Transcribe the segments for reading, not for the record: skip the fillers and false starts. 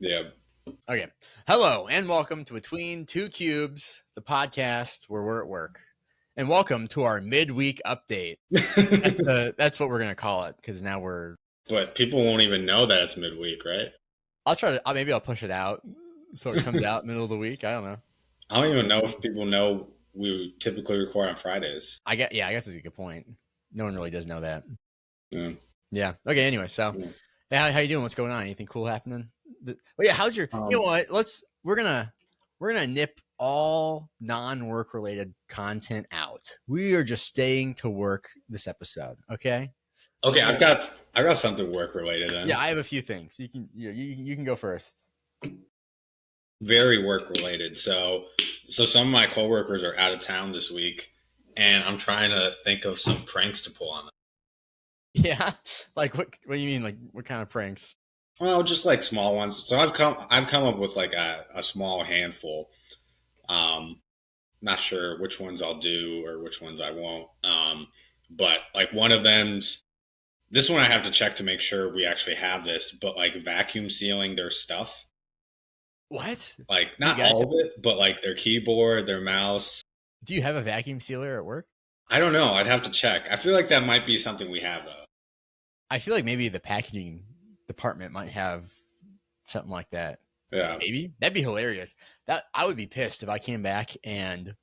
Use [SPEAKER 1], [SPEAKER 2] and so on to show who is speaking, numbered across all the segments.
[SPEAKER 1] Yeah.
[SPEAKER 2] Okay. Hello and welcome to Between Two Cubes, the podcast where we're at work. And welcome to our midweek update. That's what we're going to call it because now we're.
[SPEAKER 1] But people won't even know that it's midweek, right?
[SPEAKER 2] I'll try to. Maybe I'll push it out so it comes out middle of the week. I don't know.
[SPEAKER 1] I don't even know if people know we typically record on Fridays.
[SPEAKER 2] I guess that's a good point. No one really does know that.
[SPEAKER 1] Yeah.
[SPEAKER 2] Yeah. Okay. Anyway, so
[SPEAKER 1] Yeah.
[SPEAKER 2] how you doing? What's going on? Anything cool happening? Yeah. How's your? You know what? We're gonna nip all non-work related content out. We are just staying to work this episode. Okay.
[SPEAKER 1] Okay, I've got something work related then.
[SPEAKER 2] Yeah, I have a few things. You can go first.
[SPEAKER 1] Very work related. So some of my coworkers are out of town this week, and I'm trying to think of some pranks to pull on them.
[SPEAKER 2] Yeah, like what do you mean? Like what kind of pranks?
[SPEAKER 1] Well, just like small ones. So I've come up with like a small handful. Not sure which ones I'll do or which ones I won't. But like one of them's this one I have to check to make sure we actually have this, but like vacuum sealing their stuff.
[SPEAKER 2] What?
[SPEAKER 1] Like not all of it, but like their keyboard, their mouse.
[SPEAKER 2] Do you have a vacuum sealer at work?
[SPEAKER 1] I don't know. I'd have to check. I feel like that might be something we have though.
[SPEAKER 2] I feel like maybe the packaging department might have something like that.
[SPEAKER 1] Yeah.
[SPEAKER 2] Maybe. That'd be hilarious. That I would be pissed if I came back and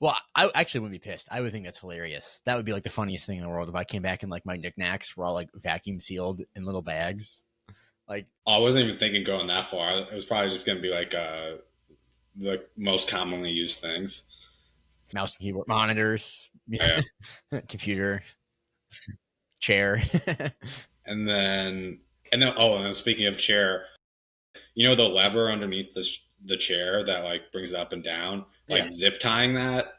[SPEAKER 2] well, I actually wouldn't be pissed. I would think that's hilarious. That would be like the funniest thing in the world if I came back and like my knickknacks were all like vacuum sealed in little bags. Like
[SPEAKER 1] I wasn't even thinking going that far. It was probably just gonna be like the most commonly used things.
[SPEAKER 2] Mouse and keyboard, monitors,
[SPEAKER 1] Yeah.
[SPEAKER 2] computer, chair.
[SPEAKER 1] and then and then speaking of chair, you know the lever underneath the chair that like brings it up and down, like zip tying that.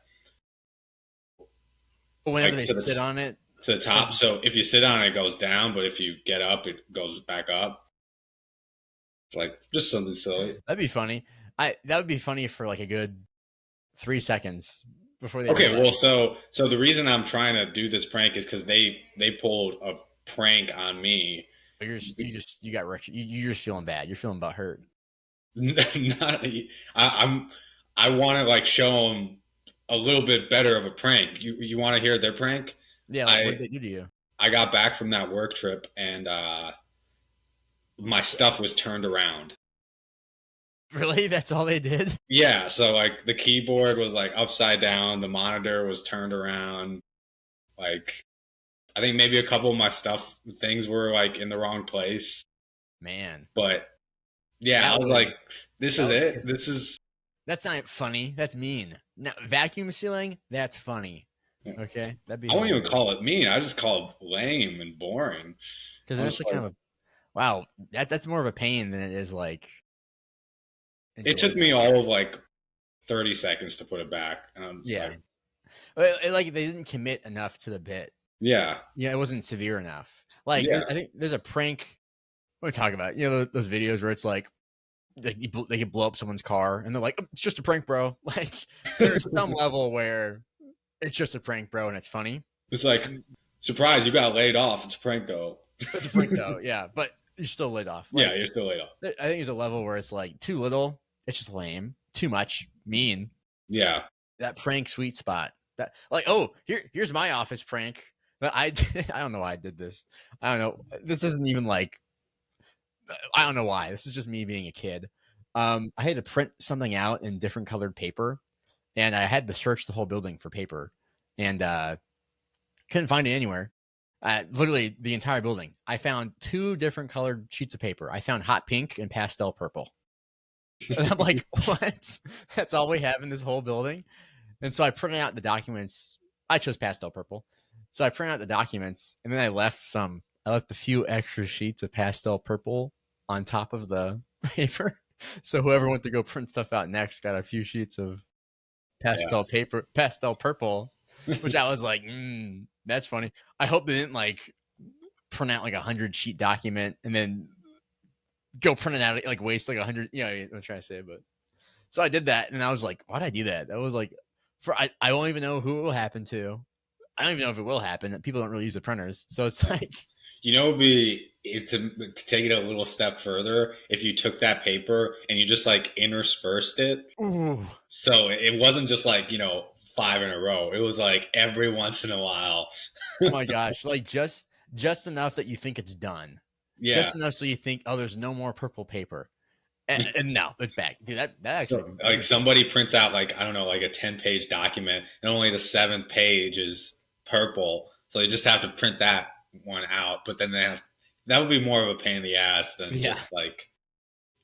[SPEAKER 2] Whenever
[SPEAKER 1] like
[SPEAKER 2] they sit on it
[SPEAKER 1] to the top. So if you sit on it, it goes down, but if you get up, it goes back up. Like just something silly.
[SPEAKER 2] That'd be funny. That would be funny for like a good 3 seconds before they.
[SPEAKER 1] Okay, well, so the reason I'm trying to do this prank is because they pulled a prank on me.
[SPEAKER 2] You're just feeling bad. You're feeling about hurt.
[SPEAKER 1] I want to like show them a little bit better of a prank. You want to hear their prank?
[SPEAKER 2] Yeah, like, what did they do to you?
[SPEAKER 1] I got back from that work trip and my stuff was turned around.
[SPEAKER 2] Really? That's all they did?
[SPEAKER 1] Yeah, so like the keyboard was like upside down, the monitor was turned around. Like I think maybe a couple of my things were like in the wrong place.
[SPEAKER 2] Man.
[SPEAKER 1] But yeah, I was like, this is it.
[SPEAKER 2] That's not funny. That's mean. Now, vacuum sealing, that's funny. Okay?
[SPEAKER 1] I won't even call it mean. I just call it lame and boring.
[SPEAKER 2] Because that's like, kind of wow, that's more of a pain than it is like.
[SPEAKER 1] It took me all of like 30 seconds to put it back.
[SPEAKER 2] Yeah. Like they didn't commit enough to the bit.
[SPEAKER 1] Yeah.
[SPEAKER 2] Yeah, it wasn't severe enough. Like I think there's a prank. What are we talking about? You know those videos where it's like they can blow up someone's car and they're like, oh, it's just a prank, bro. Like there's some level where it's just a prank, bro, and it's funny.
[SPEAKER 1] It's like, surprise, you got laid off. It's a prank though.
[SPEAKER 2] It's a prank though, yeah, but you're still laid off.
[SPEAKER 1] Like, yeah, you're still laid off.
[SPEAKER 2] I think there's a level where it's like too little, it's just lame. Too much, mean.
[SPEAKER 1] Yeah.
[SPEAKER 2] That prank sweet spot. That like, oh, here's my office prank. But I don't know why I did this. I don't know. This isn't even like I don't know why. This is just me being a kid. I had to print something out in different colored paper, and I had to search the whole building for paper, and couldn't find it anywhere. Literally the entire building. I found 2 different colored sheets of paper. I found hot pink and pastel purple. And I'm like, what? That's all we have in this whole building? And so I printed out the documents. I chose pastel purple. So I printed out the documents, and then I left a few extra sheets of pastel purple on top of the paper. So whoever went to go print stuff out next got a few sheets of pastel purple, which I was like, that's funny. I hope they didn't like print out like 100-sheet document and then go print it out, like waste like 100. You know, I'm trying to say, but so I did that, and I was like, why'd I do that? That was like, I don't even know who it will happen to. I don't even know if it will happen. People don't really use the printers, so it's like
[SPEAKER 1] You know, to take it a little step further, if you took that paper and you just like interspersed it,
[SPEAKER 2] Ooh.
[SPEAKER 1] so it wasn't just like five in a row. It was like every once in a while.
[SPEAKER 2] Oh my gosh, like just enough that you think it's done.
[SPEAKER 1] Yeah.
[SPEAKER 2] Just enough so you think, "Oh, there's no more purple paper." And no, it's back. Dude, that actually
[SPEAKER 1] So
[SPEAKER 2] that
[SPEAKER 1] like
[SPEAKER 2] could be
[SPEAKER 1] somebody prints out like I don't know like a 10-page document and only the seventh page is purple, so they just have to print that one out. But then that would be more of a pain in the ass than
[SPEAKER 2] yeah.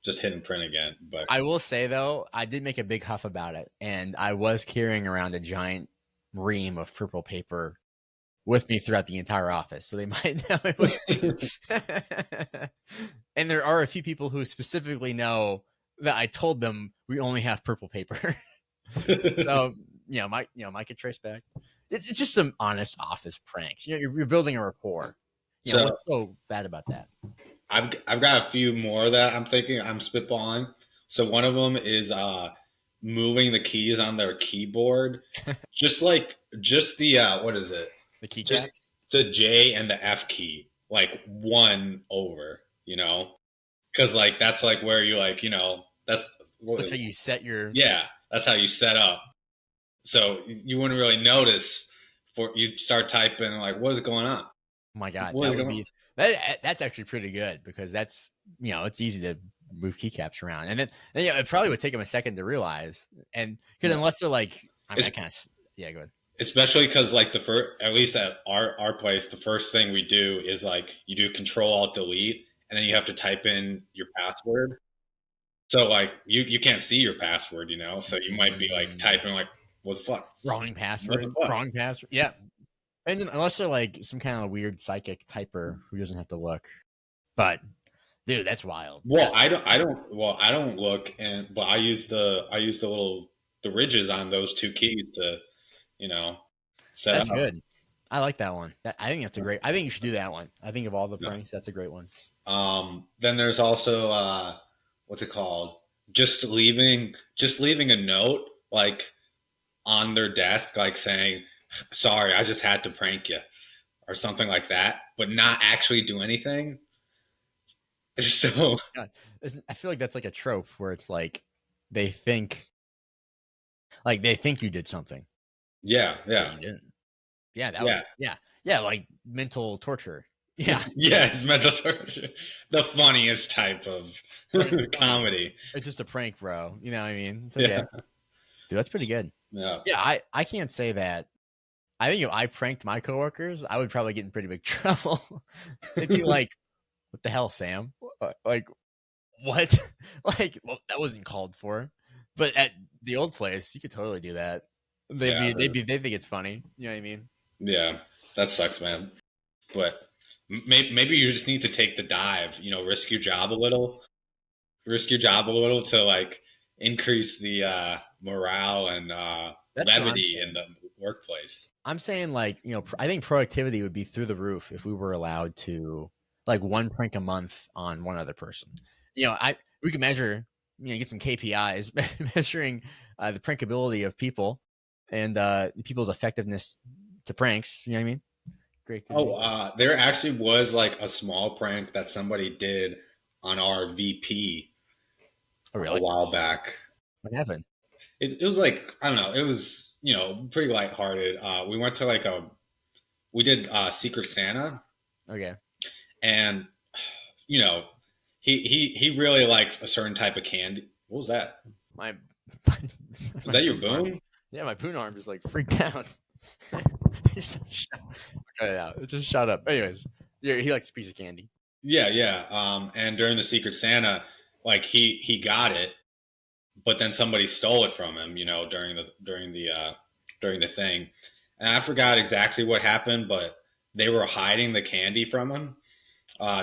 [SPEAKER 1] just hit and print again. But
[SPEAKER 2] I will say though, I did make a big huff about it, and I was carrying around a giant ream of purple paper with me throughout the entire office, so they might know it was me. And there are a few people who specifically know that I told them we only have purple paper. So might get traced back. It's just some honest office pranks. You're building a rapport.
[SPEAKER 1] so
[SPEAKER 2] What's so bad about that?
[SPEAKER 1] I've got a few more that I'm thinking I'm spitballing. So one of them is moving the keys on their keyboard, just the what is it?
[SPEAKER 2] The
[SPEAKER 1] Just
[SPEAKER 2] keycaps.
[SPEAKER 1] the J and the F key, like one over, because like that's like where you like that's what
[SPEAKER 2] That's
[SPEAKER 1] is
[SPEAKER 2] how
[SPEAKER 1] it?
[SPEAKER 2] you set your.
[SPEAKER 1] Yeah, that's how you set up. So you wouldn't really notice for you start typing like what is going on?
[SPEAKER 2] Oh my god,
[SPEAKER 1] What
[SPEAKER 2] that
[SPEAKER 1] is
[SPEAKER 2] would
[SPEAKER 1] going on?
[SPEAKER 2] be that. That's actually pretty good because that's it's easy to move keycaps around, and it probably would take them a second to realize, and because
[SPEAKER 1] Yeah.
[SPEAKER 2] unless they're like, I mean, I
[SPEAKER 1] It's
[SPEAKER 2] kind of yeah, go ahead.
[SPEAKER 1] especially because like the first, at least at our place, the first thing we do is like you do Control Alt Delete, and then you have to type in your password. So like you can't see your password, so you might be like
[SPEAKER 2] Mm,
[SPEAKER 1] typing like what the fuck,
[SPEAKER 2] wrong
[SPEAKER 1] what the
[SPEAKER 2] password,
[SPEAKER 1] fuck.
[SPEAKER 2] wrong password. Yeah, and then, unless they're like some kind of weird psychic typer who doesn't have to look, but dude, that's wild.
[SPEAKER 1] Well, I don't look, but I use the little the ridges on those two keys to you know set
[SPEAKER 2] That's
[SPEAKER 1] up.
[SPEAKER 2] good. I like that one. I think that's a great. I think you should do that one. I think of all the pranks, that's a great one.
[SPEAKER 1] Then there's also what's it called? Just leaving a note like on their desk, like saying, "Sorry, I just had to prank you," or something like that, but not actually do anything. So
[SPEAKER 2] God, I feel like that's like a trope where it's they think they think you did something,
[SPEAKER 1] yeah,
[SPEAKER 2] but
[SPEAKER 1] yeah,
[SPEAKER 2] you didn't. Yeah, that would.
[SPEAKER 1] yeah,
[SPEAKER 2] Yeah, like mental torture. Yeah,
[SPEAKER 1] yeah. It's mental torture, the funniest type of
[SPEAKER 2] it's not even funny.
[SPEAKER 1] comedy.
[SPEAKER 2] It's just a prank, bro. You know what I mean? It's
[SPEAKER 1] Yeah,
[SPEAKER 2] okay, dude. That's pretty good.
[SPEAKER 1] yeah.
[SPEAKER 2] Yeah, I can't say that. I think if I pranked my coworkers, I would probably get in pretty big trouble. They'd be like, "What the hell, Sam? Like, what? Like, well, that wasn't called for." But at the old place, you could totally do that.
[SPEAKER 1] Yeah,
[SPEAKER 2] They think it's funny. You know what I mean?
[SPEAKER 1] yeah. That sucks, man. But maybe you just need to take the dive. Risk your job a little to like increase the morale and
[SPEAKER 2] That's what I'm
[SPEAKER 1] levity in
[SPEAKER 2] saying.
[SPEAKER 1] the workplace.
[SPEAKER 2] I'm saying I think productivity would be through the roof if we were allowed to like one prank a month on one other person. I we could measure, get some KPIs measuring the prankability of people and people's effectiveness to pranks. You know what I mean?
[SPEAKER 1] Oh,
[SPEAKER 2] Creativity.
[SPEAKER 1] there actually was like a small prank that somebody did on our VP
[SPEAKER 2] Oh,
[SPEAKER 1] a
[SPEAKER 2] really?
[SPEAKER 1] while back.
[SPEAKER 2] What happened?
[SPEAKER 1] It was like I don't know. It was pretty lighthearted. We did Secret Santa,
[SPEAKER 2] Okay,
[SPEAKER 1] and you know he really likes a certain type of candy. What was that?
[SPEAKER 2] my
[SPEAKER 1] Was
[SPEAKER 2] my
[SPEAKER 1] that your
[SPEAKER 2] poon arm.
[SPEAKER 1] boom?
[SPEAKER 2] Yeah, my poon arm just like freaked out. Cut it out. It just shut up. Anyways, yeah, he likes a piece of candy.
[SPEAKER 1] Yeah, yeah. And during the Secret Santa, like he got it, but then somebody stole it from him. During the thing, and I forgot exactly what happened, but they were hiding the candy from him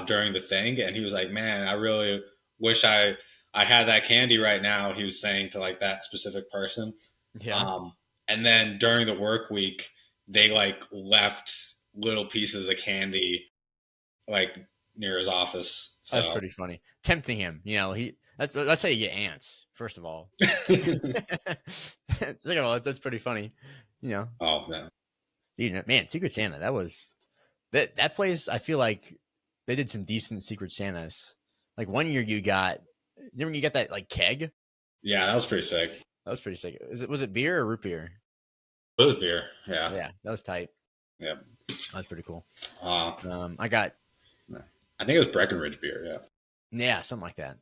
[SPEAKER 1] during the thing, and he was like, "Man, I really wish I had that candy right now." He was saying to like that specific person.
[SPEAKER 2] Yeah.
[SPEAKER 1] Um, and then during the work week, they like left little pieces of candy like near his office.
[SPEAKER 2] That's
[SPEAKER 1] So
[SPEAKER 2] pretty funny. Tempting him, that's how you get ants. First of all, second of all, that's pretty funny. You know,
[SPEAKER 1] oh man.
[SPEAKER 2] man, Secret Santa. That place. I feel like they did some decent Secret Santas. Like one year you got, remember you got that like keg?
[SPEAKER 1] Yeah, that was pretty sick.
[SPEAKER 2] That was pretty sick. Was it beer or root beer?
[SPEAKER 1] It was beer. Yeah.
[SPEAKER 2] Yeah, that was tight.
[SPEAKER 1] Yeah.
[SPEAKER 2] That was pretty cool.
[SPEAKER 1] Uh,
[SPEAKER 2] I got,
[SPEAKER 1] I think it was Breckenridge beer. Yeah.
[SPEAKER 2] yeah, something like that.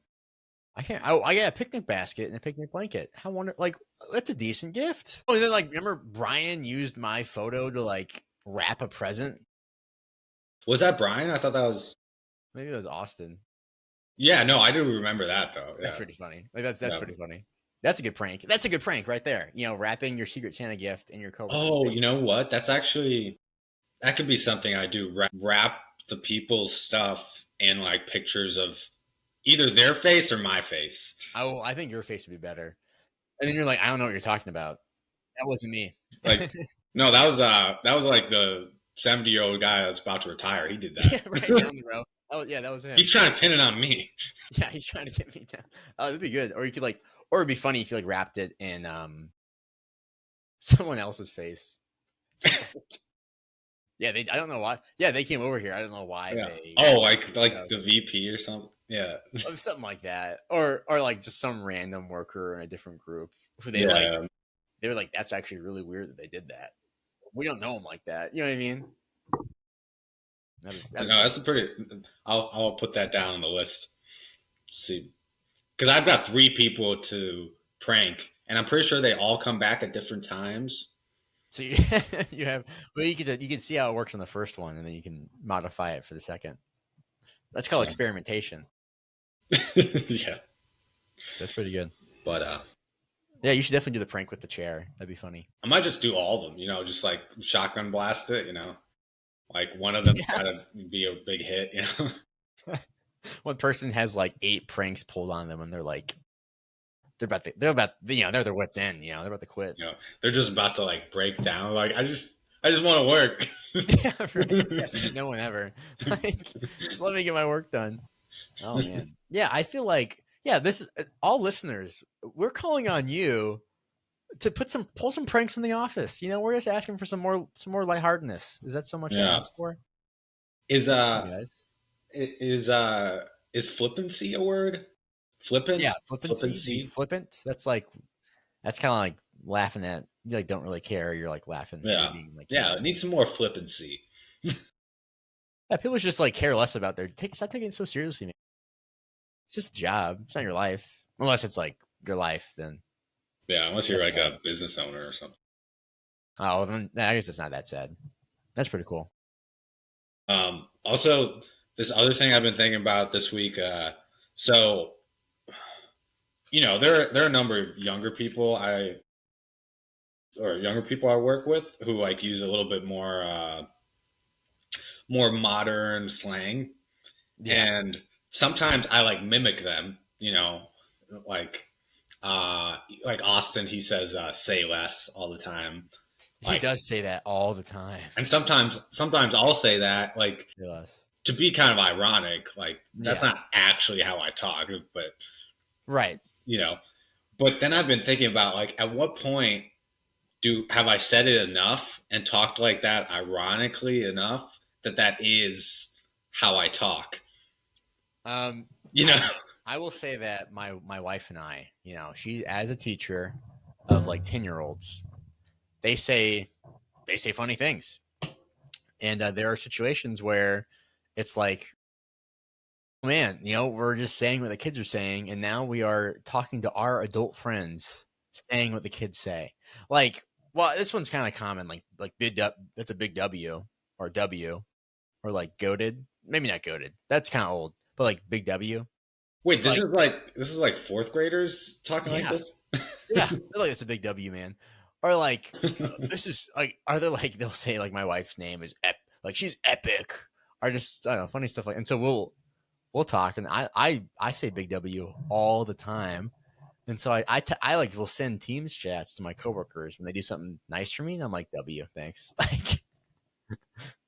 [SPEAKER 2] I can't. Oh, I got a picnic basket and a picnic blanket. How wonder, like that's a decent gift. Oh, and then like remember Brian used my photo to like wrap a present.
[SPEAKER 1] Was that Brian? I thought that was.
[SPEAKER 2] Maybe that was Austin.
[SPEAKER 1] Yeah, no, I do remember that though.
[SPEAKER 2] That's
[SPEAKER 1] Yeah.
[SPEAKER 2] pretty funny. Like that's
[SPEAKER 1] Yeah.
[SPEAKER 2] pretty funny. That's a good prank. That's a good prank right there. You know, wrapping your Secret Santa gift in your coworker's
[SPEAKER 1] Oh,
[SPEAKER 2] face.
[SPEAKER 1] you know what? That's actually that could be something I do. Wrap the people's stuff in like pictures of either their face or my face.
[SPEAKER 2] Oh, I think your face would be better. And then you're like, I don't know what you're talking about. That wasn't me.
[SPEAKER 1] Like, no, that was like the 70-year-old guy that's about to retire. He did
[SPEAKER 2] Yeah, right
[SPEAKER 1] that.
[SPEAKER 2] down the road. Oh, yeah, that was him.
[SPEAKER 1] He's trying to pin it on me.
[SPEAKER 2] Yeah, he's trying to get me down. Oh, that'd be good. Or you could like, or it'd be funny if you like wrapped it in someone else's face. Yeah, they. I don't know why. Yeah, they came over here. I don't know why
[SPEAKER 1] Yeah.
[SPEAKER 2] they.
[SPEAKER 1] Oh, like the VP or something. Yeah.
[SPEAKER 2] Something like that, or like just some random worker in a different group who they like.
[SPEAKER 1] Yeah.
[SPEAKER 2] They were like, "That's actually really weird that they did that. We don't know them like that." You know what I mean?
[SPEAKER 1] No, that's a pretty. I'll put that down on the list. See, because I've got 3 people to prank, and I'm pretty sure they all come back at different times.
[SPEAKER 2] So you, you have, well, you can see how it works on the first one, and then you can modify it for the second. That's called
[SPEAKER 1] So,
[SPEAKER 2] experimentation.
[SPEAKER 1] yeah,
[SPEAKER 2] That's pretty good.
[SPEAKER 1] but
[SPEAKER 2] Yeah, you should definitely do the prank with the chair. That'd be funny.
[SPEAKER 1] I might just do all of them. Just like shotgun blast it. Like one of them
[SPEAKER 2] Yeah.
[SPEAKER 1] gotta be a big hit.
[SPEAKER 2] One person has like 8 pranks pulled on them, and they're like, they're their wits end. They're about to quit.
[SPEAKER 1] They're just about to like break down. Like I just want to work.
[SPEAKER 2] Yeah, right. Yeah, see no one ever. Like, just let me get my work done. Oh man. Yeah, I feel like this all listeners, we're calling on you to pull some pranks in the office. We're just asking for some more lightheartedness. Is that so much to
[SPEAKER 1] Yeah.
[SPEAKER 2] ask for?
[SPEAKER 1] Is
[SPEAKER 2] Guys.
[SPEAKER 1] is flippancy a word? Flippant?
[SPEAKER 2] Yeah, flippancy. Flippant. That's kind of like laughing at you. Like don't really care. You're like laughing.
[SPEAKER 1] Yeah.
[SPEAKER 2] Being, like,
[SPEAKER 1] Yeah, it needs some more flippancy.
[SPEAKER 2] Yeah, people just like care less about stop taking it so seriously, man. It's just a job. It's not your life. Unless it's like your life, then.
[SPEAKER 1] Yeah, unless you're like a business owner or something.
[SPEAKER 2] Oh, then I guess it's not that sad. That's pretty cool.
[SPEAKER 1] Also, this other thing I've been thinking about this week. So, there are a number of younger people I work with who like use a little bit more modern slang, and sometimes I like mimic them. Like like Austin, he says "say less" all the time.
[SPEAKER 2] He does say that all the time.
[SPEAKER 1] And sometimes I'll say that like to be kind of ironic. Like that's not actually how I talk, but
[SPEAKER 2] right.
[SPEAKER 1] But then I've been thinking about like at what point have I said it enough and talked like that ironically enough that is how I talk.
[SPEAKER 2] I will say that my wife and I, she as a teacher of like 10-year-olds, they say funny things, and there are situations where it's like, oh, man, we're just saying what the kids are saying, and now we are talking to our adult friends saying what the kids say. Like, well, this one's kind of common, like big that's a big W or W, or like goated. Maybe not goated. That's kind of old, but like big W.
[SPEAKER 1] Wait, this is like 4th graders talking like this?
[SPEAKER 2] Yeah, they're like, it's a big W, man. Or like, this is like, are they like, they'll say like my wife's name is like she's epic, or just, I don't know, funny stuff like. And so we'll talk, and I say big W all the time, and so I like will send Teams chats to my coworkers when they do something nice for me, and I'm like, W, thanks.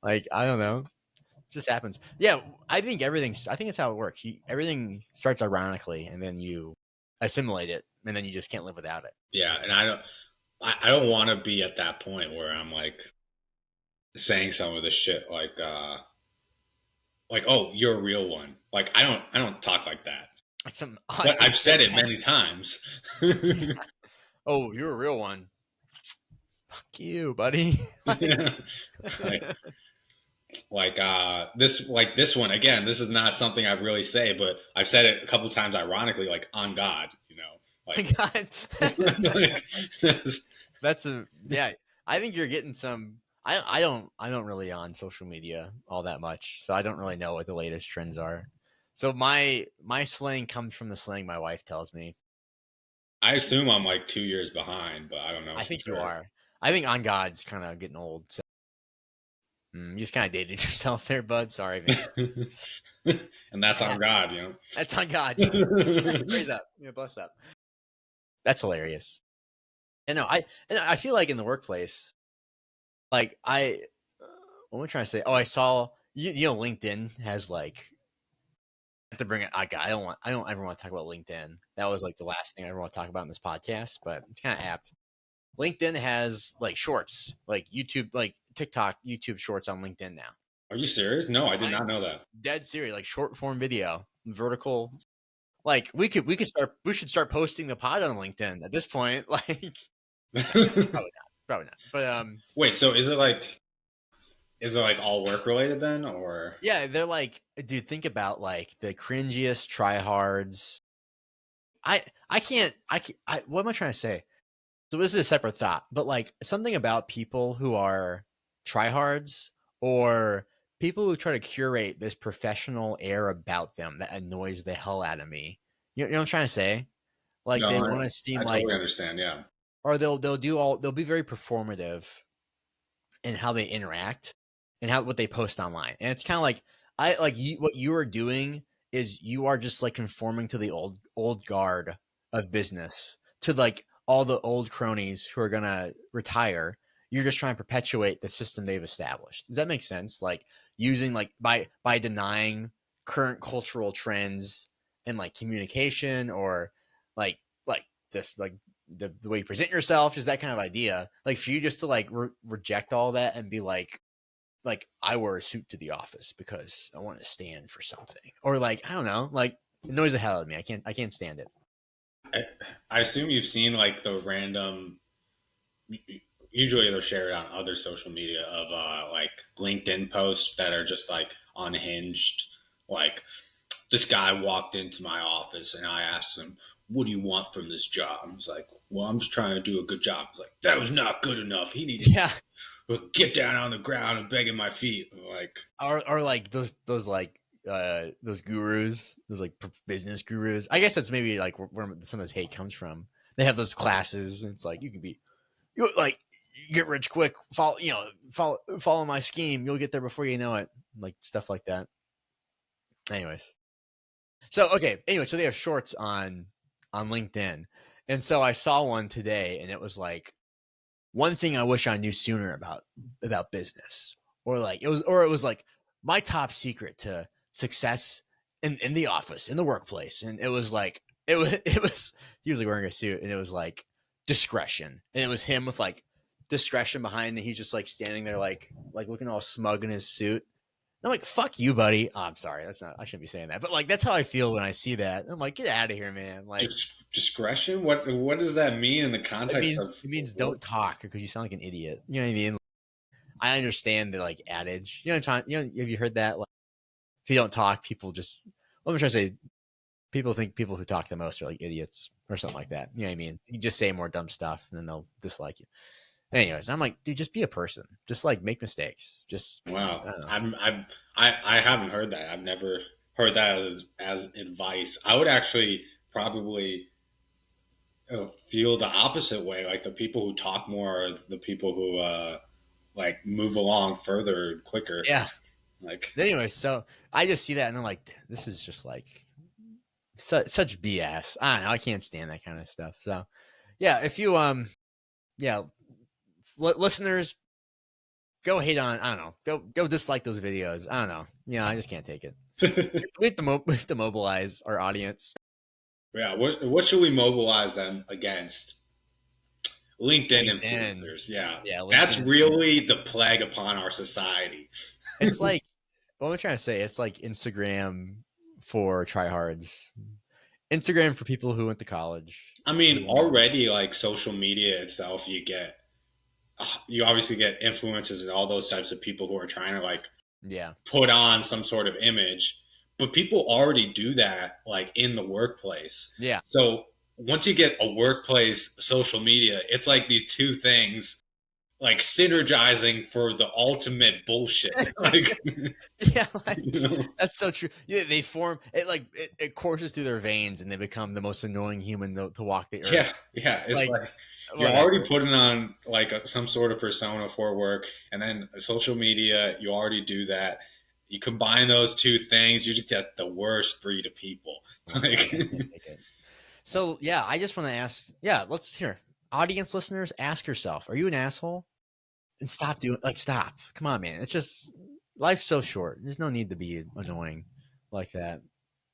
[SPEAKER 2] Like I don't know, it just happens. Yeah, I think it's how it works. Everything starts ironically, and then you assimilate it, and then you just can't live without it.
[SPEAKER 1] Yeah, and I don't want to be at that point where I'm like saying some of this shit like like, oh, you're a real one. Like I don't talk like that.
[SPEAKER 2] Some
[SPEAKER 1] But
[SPEAKER 2] Austin
[SPEAKER 1] I've said
[SPEAKER 2] says
[SPEAKER 1] it
[SPEAKER 2] that.
[SPEAKER 1] many times.
[SPEAKER 2] Oh, you're a real one. Fuck you, buddy. like,
[SPEAKER 1] like this one again, this is not something I really say, but I've said it a couple times ironically, like on God, like,
[SPEAKER 2] God.
[SPEAKER 1] like
[SPEAKER 2] That's a yeah. I think you're getting some. I don't really on social media all that much, so I don't really know what the latest trends are. So my slang comes from the slang my wife tells me.
[SPEAKER 1] I assume I'm like 2 years behind, but I don't know
[SPEAKER 2] I
[SPEAKER 1] for
[SPEAKER 2] think you
[SPEAKER 1] sure.
[SPEAKER 2] are. I think on God's kind of getting old. So you just kind of dated yourself there, bud. Sorry, man.
[SPEAKER 1] And that's on God.
[SPEAKER 2] That's on God. Praise up. Yeah, bless up. That's hilarious. And no, I feel like in the workplace, like what am I trying to say? Oh, I saw LinkedIn has like I have to bring it. I don't ever want to talk about LinkedIn. That was like the last thing I ever want to talk about in this podcast, but it's kind of apt. LinkedIn has like shorts, like YouTube, like TikTok, YouTube shorts on LinkedIn now.
[SPEAKER 1] Are you serious? No, I did
[SPEAKER 2] I'm
[SPEAKER 1] not know that.
[SPEAKER 2] dead serious, like short form video, vertical. Like we should start posting the pod on LinkedIn at this point. Like probably not. But
[SPEAKER 1] Wait, so is it like all work related then, or
[SPEAKER 2] yeah, they're like, dude, think about like the cringiest tryhards. What am I trying to say? So this is a separate thought, but like something about people who are tryhards or people who try to curate this professional air about them that annoys the hell out of me. You know what I'm trying to say? Like
[SPEAKER 1] no?
[SPEAKER 2] they
[SPEAKER 1] I,
[SPEAKER 2] want to seem
[SPEAKER 1] I
[SPEAKER 2] like,
[SPEAKER 1] totally understand. Yeah.
[SPEAKER 2] or they'll be very performative in how they interact and how what they post online. And it's kind of like what you are doing is you are just like conforming to the old guard of business, to like all the old cronies who are gonna retire. You're just trying to perpetuate the system they've established. Does that make sense? Like using like by denying current cultural trends and like communication or like this like the way you present yourself, just that kind of idea. Like for you just to like reject all that and be like I wear a suit to the office because I want to stand for something, or like I don't know, like it annoys the hell out of me. I can't stand it.
[SPEAKER 1] I, I assume you've seen like the random. Usually they're shared on other social media of like LinkedIn posts that are just like unhinged. Like this guy walked into my office and I asked him, "What do you want from this job?" I was like, "Well, I'm just trying to do a good job." He's like, "That was not good enough. He needs
[SPEAKER 2] Yeah,
[SPEAKER 1] to get down on the ground and begging my feet." Like,
[SPEAKER 2] or like those like those gurus, those like business gurus. I guess that's maybe like where some of this hate comes from. They have those classes, and it's like you can be you like get rich quick, follow my scheme. You'll get there before you know it, like stuff like that. Anyways, so okay. Anyway, so they have shorts on LinkedIn, and so I saw one today, and it was like one thing I wish I knew sooner about business, or it was like my top secret to success in the office, in the workplace, and it was like it was he was like wearing a suit, and it was like discretion, and it was him with like discretion behind, and he's just like standing there like looking all smug in his suit. I'm like, fuck you, buddy. Oh, I'm sorry. That's not, I shouldn't be saying that. But like, that's how I feel when I see that. I'm like, get out of here, man. Like,
[SPEAKER 1] discretion. What does that mean in the
[SPEAKER 2] it
[SPEAKER 1] context of
[SPEAKER 2] means, it means
[SPEAKER 1] work?
[SPEAKER 2] don't talk because you sound like an idiot. You know what I mean? I understand the like adage. You know what I'm trying, have you heard that? Like, if you don't talk, people just, what am I trying to say? People think people who talk the most are like idiots or something like that. You know what I mean? You just say more dumb stuff and then they'll dislike you. Anyways, I'm like, dude, just be a person. Just like make mistakes. Just,
[SPEAKER 1] Wow,
[SPEAKER 2] I don't know.
[SPEAKER 1] I haven't heard that. I've never heard that as advice. I would actually probably feel the opposite way. Like the people who talk more are the people who like move along further quicker.
[SPEAKER 2] Yeah.
[SPEAKER 1] Like
[SPEAKER 2] Anyway, so I just see that and I'm like, this is just like such BS. I don't know. I can't stand that kind of stuff. So, yeah, if you yeah, listeners, go hate on. I don't know. Go dislike those videos. I don't know. I just can't take it. We have to mobilize our audience.
[SPEAKER 1] yeah, what should we mobilize them against? LinkedIn
[SPEAKER 2] LinkedIn,
[SPEAKER 1] influencers. Yeah,
[SPEAKER 2] yeah,
[SPEAKER 1] that's
[SPEAKER 2] LinkedIn.
[SPEAKER 1] really the plague upon our society.
[SPEAKER 2] It's like what I'm trying to say, it's like Instagram for tryhards, Instagram for people who went to college.
[SPEAKER 1] I mean,
[SPEAKER 2] Who,
[SPEAKER 1] already like social media itself, you obviously get influencers and all those types of people who are trying to like
[SPEAKER 2] yeah,
[SPEAKER 1] put on some sort of image, but people already do that like in the workplace.
[SPEAKER 2] yeah,
[SPEAKER 1] So once you get a workplace social media, it's like these two things like synergizing for the ultimate bullshit. Like,
[SPEAKER 2] yeah.
[SPEAKER 1] you
[SPEAKER 2] Like
[SPEAKER 1] know,
[SPEAKER 2] that's so true. Yeah, they form it like it courses through their veins, and they become the most annoying human to walk the earth.
[SPEAKER 1] yeah, yeah. It's
[SPEAKER 2] Like
[SPEAKER 1] like you're already
[SPEAKER 2] whatever.
[SPEAKER 1] putting on like some sort of persona for work, and then social media, you already do that. You combine those two things, you just get the worst breed of people.
[SPEAKER 2] Oh my god,
[SPEAKER 1] Like,
[SPEAKER 2] I can't take it. So yeah, I just want to ask. Yeah, let's hear. Audience listeners, ask yourself: are you an asshole? And stop doing like stop. Come on, man. It's just life's so short. There's no need to be annoying like that.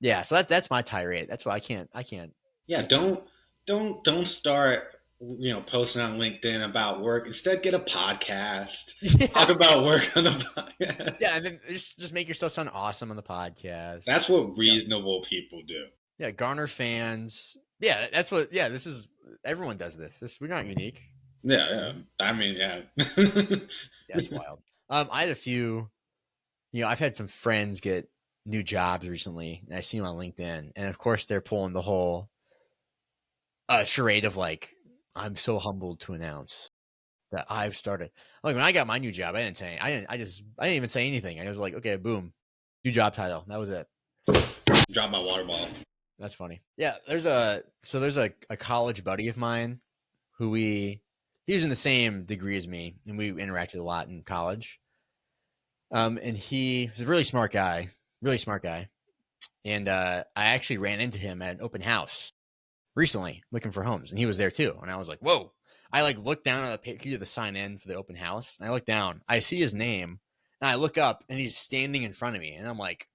[SPEAKER 2] Yeah, so that's my tirade. That's why I can't
[SPEAKER 1] yeah, don't start posting on LinkedIn about work. Instead, get a podcast.
[SPEAKER 2] Yeah.
[SPEAKER 1] Talk about work on the podcast.
[SPEAKER 2] Yeah, and then just make yourself sound awesome on the podcast.
[SPEAKER 1] That's what
[SPEAKER 2] Yeah.
[SPEAKER 1] reasonable people do.
[SPEAKER 2] Yeah, garner fans. Yeah, that's what this is everyone does this. We're not unique.
[SPEAKER 1] Yeah,
[SPEAKER 2] You
[SPEAKER 1] yeah.
[SPEAKER 2] know?
[SPEAKER 1] I mean, yeah.
[SPEAKER 2] Yeah, it's wild. I had a few, I've had some friends get new jobs recently, and I see them on LinkedIn, and of course they're pulling the whole charade of like, I'm so humbled to announce that I've started. Like when I got my new job, I didn't even say anything. I was like, okay, boom, new job title. That was it.
[SPEAKER 1] Drop my water bottle.
[SPEAKER 2] That's funny. Yeah, there's a college buddy of mine who he was in the same degree as me, and we interacted a lot in college. And he was a really smart guy. And I actually ran into him at an open house recently looking for homes, and he was there too. And I was like, whoa. I like looked down at the page to sign in for the open house, and I look down, I see his name, and I look up, and he's standing in front of me, and I'm like,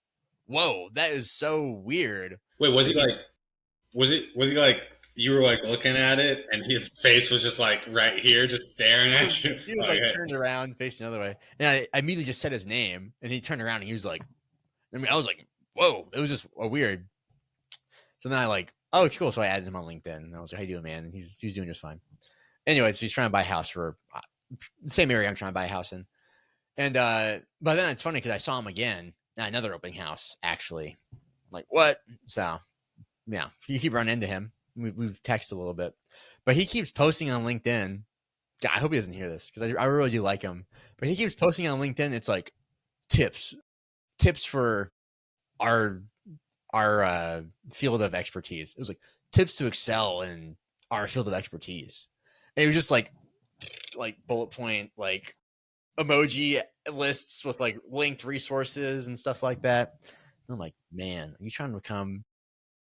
[SPEAKER 2] whoa, that is so weird
[SPEAKER 1] Wait, was he
[SPEAKER 2] that
[SPEAKER 1] like?
[SPEAKER 2] he's
[SPEAKER 1] Was he like? You were like looking at it, and his face was just like right here, just staring at you.
[SPEAKER 2] he was
[SPEAKER 1] Like,
[SPEAKER 2] like
[SPEAKER 1] hey.
[SPEAKER 2] turned around, facing the other way, and I immediately just said his name, and he turned around, and he was like, I mean, I was like, whoa, it was just a weird. So then I like, oh, cool. So I added him on LinkedIn, and I was like, how you doing, man? And he's doing just fine. Anyways, he's trying to buy a house for the same area I'm trying to buy a house in. And but then it's funny because I saw him again at another open house, actually. I'm like, what? So yeah, you keep running into him. We've texted a little bit, but he keeps posting on LinkedIn. I hope he doesn't hear this because I really do like him. But he keeps posting on LinkedIn. It's like tips, tips for our field of expertise. It was like tips to excel in our field of expertise. And it was just like bullet point like emoji lists with like linked resources and stuff like that. And I'm like, man, are you trying to become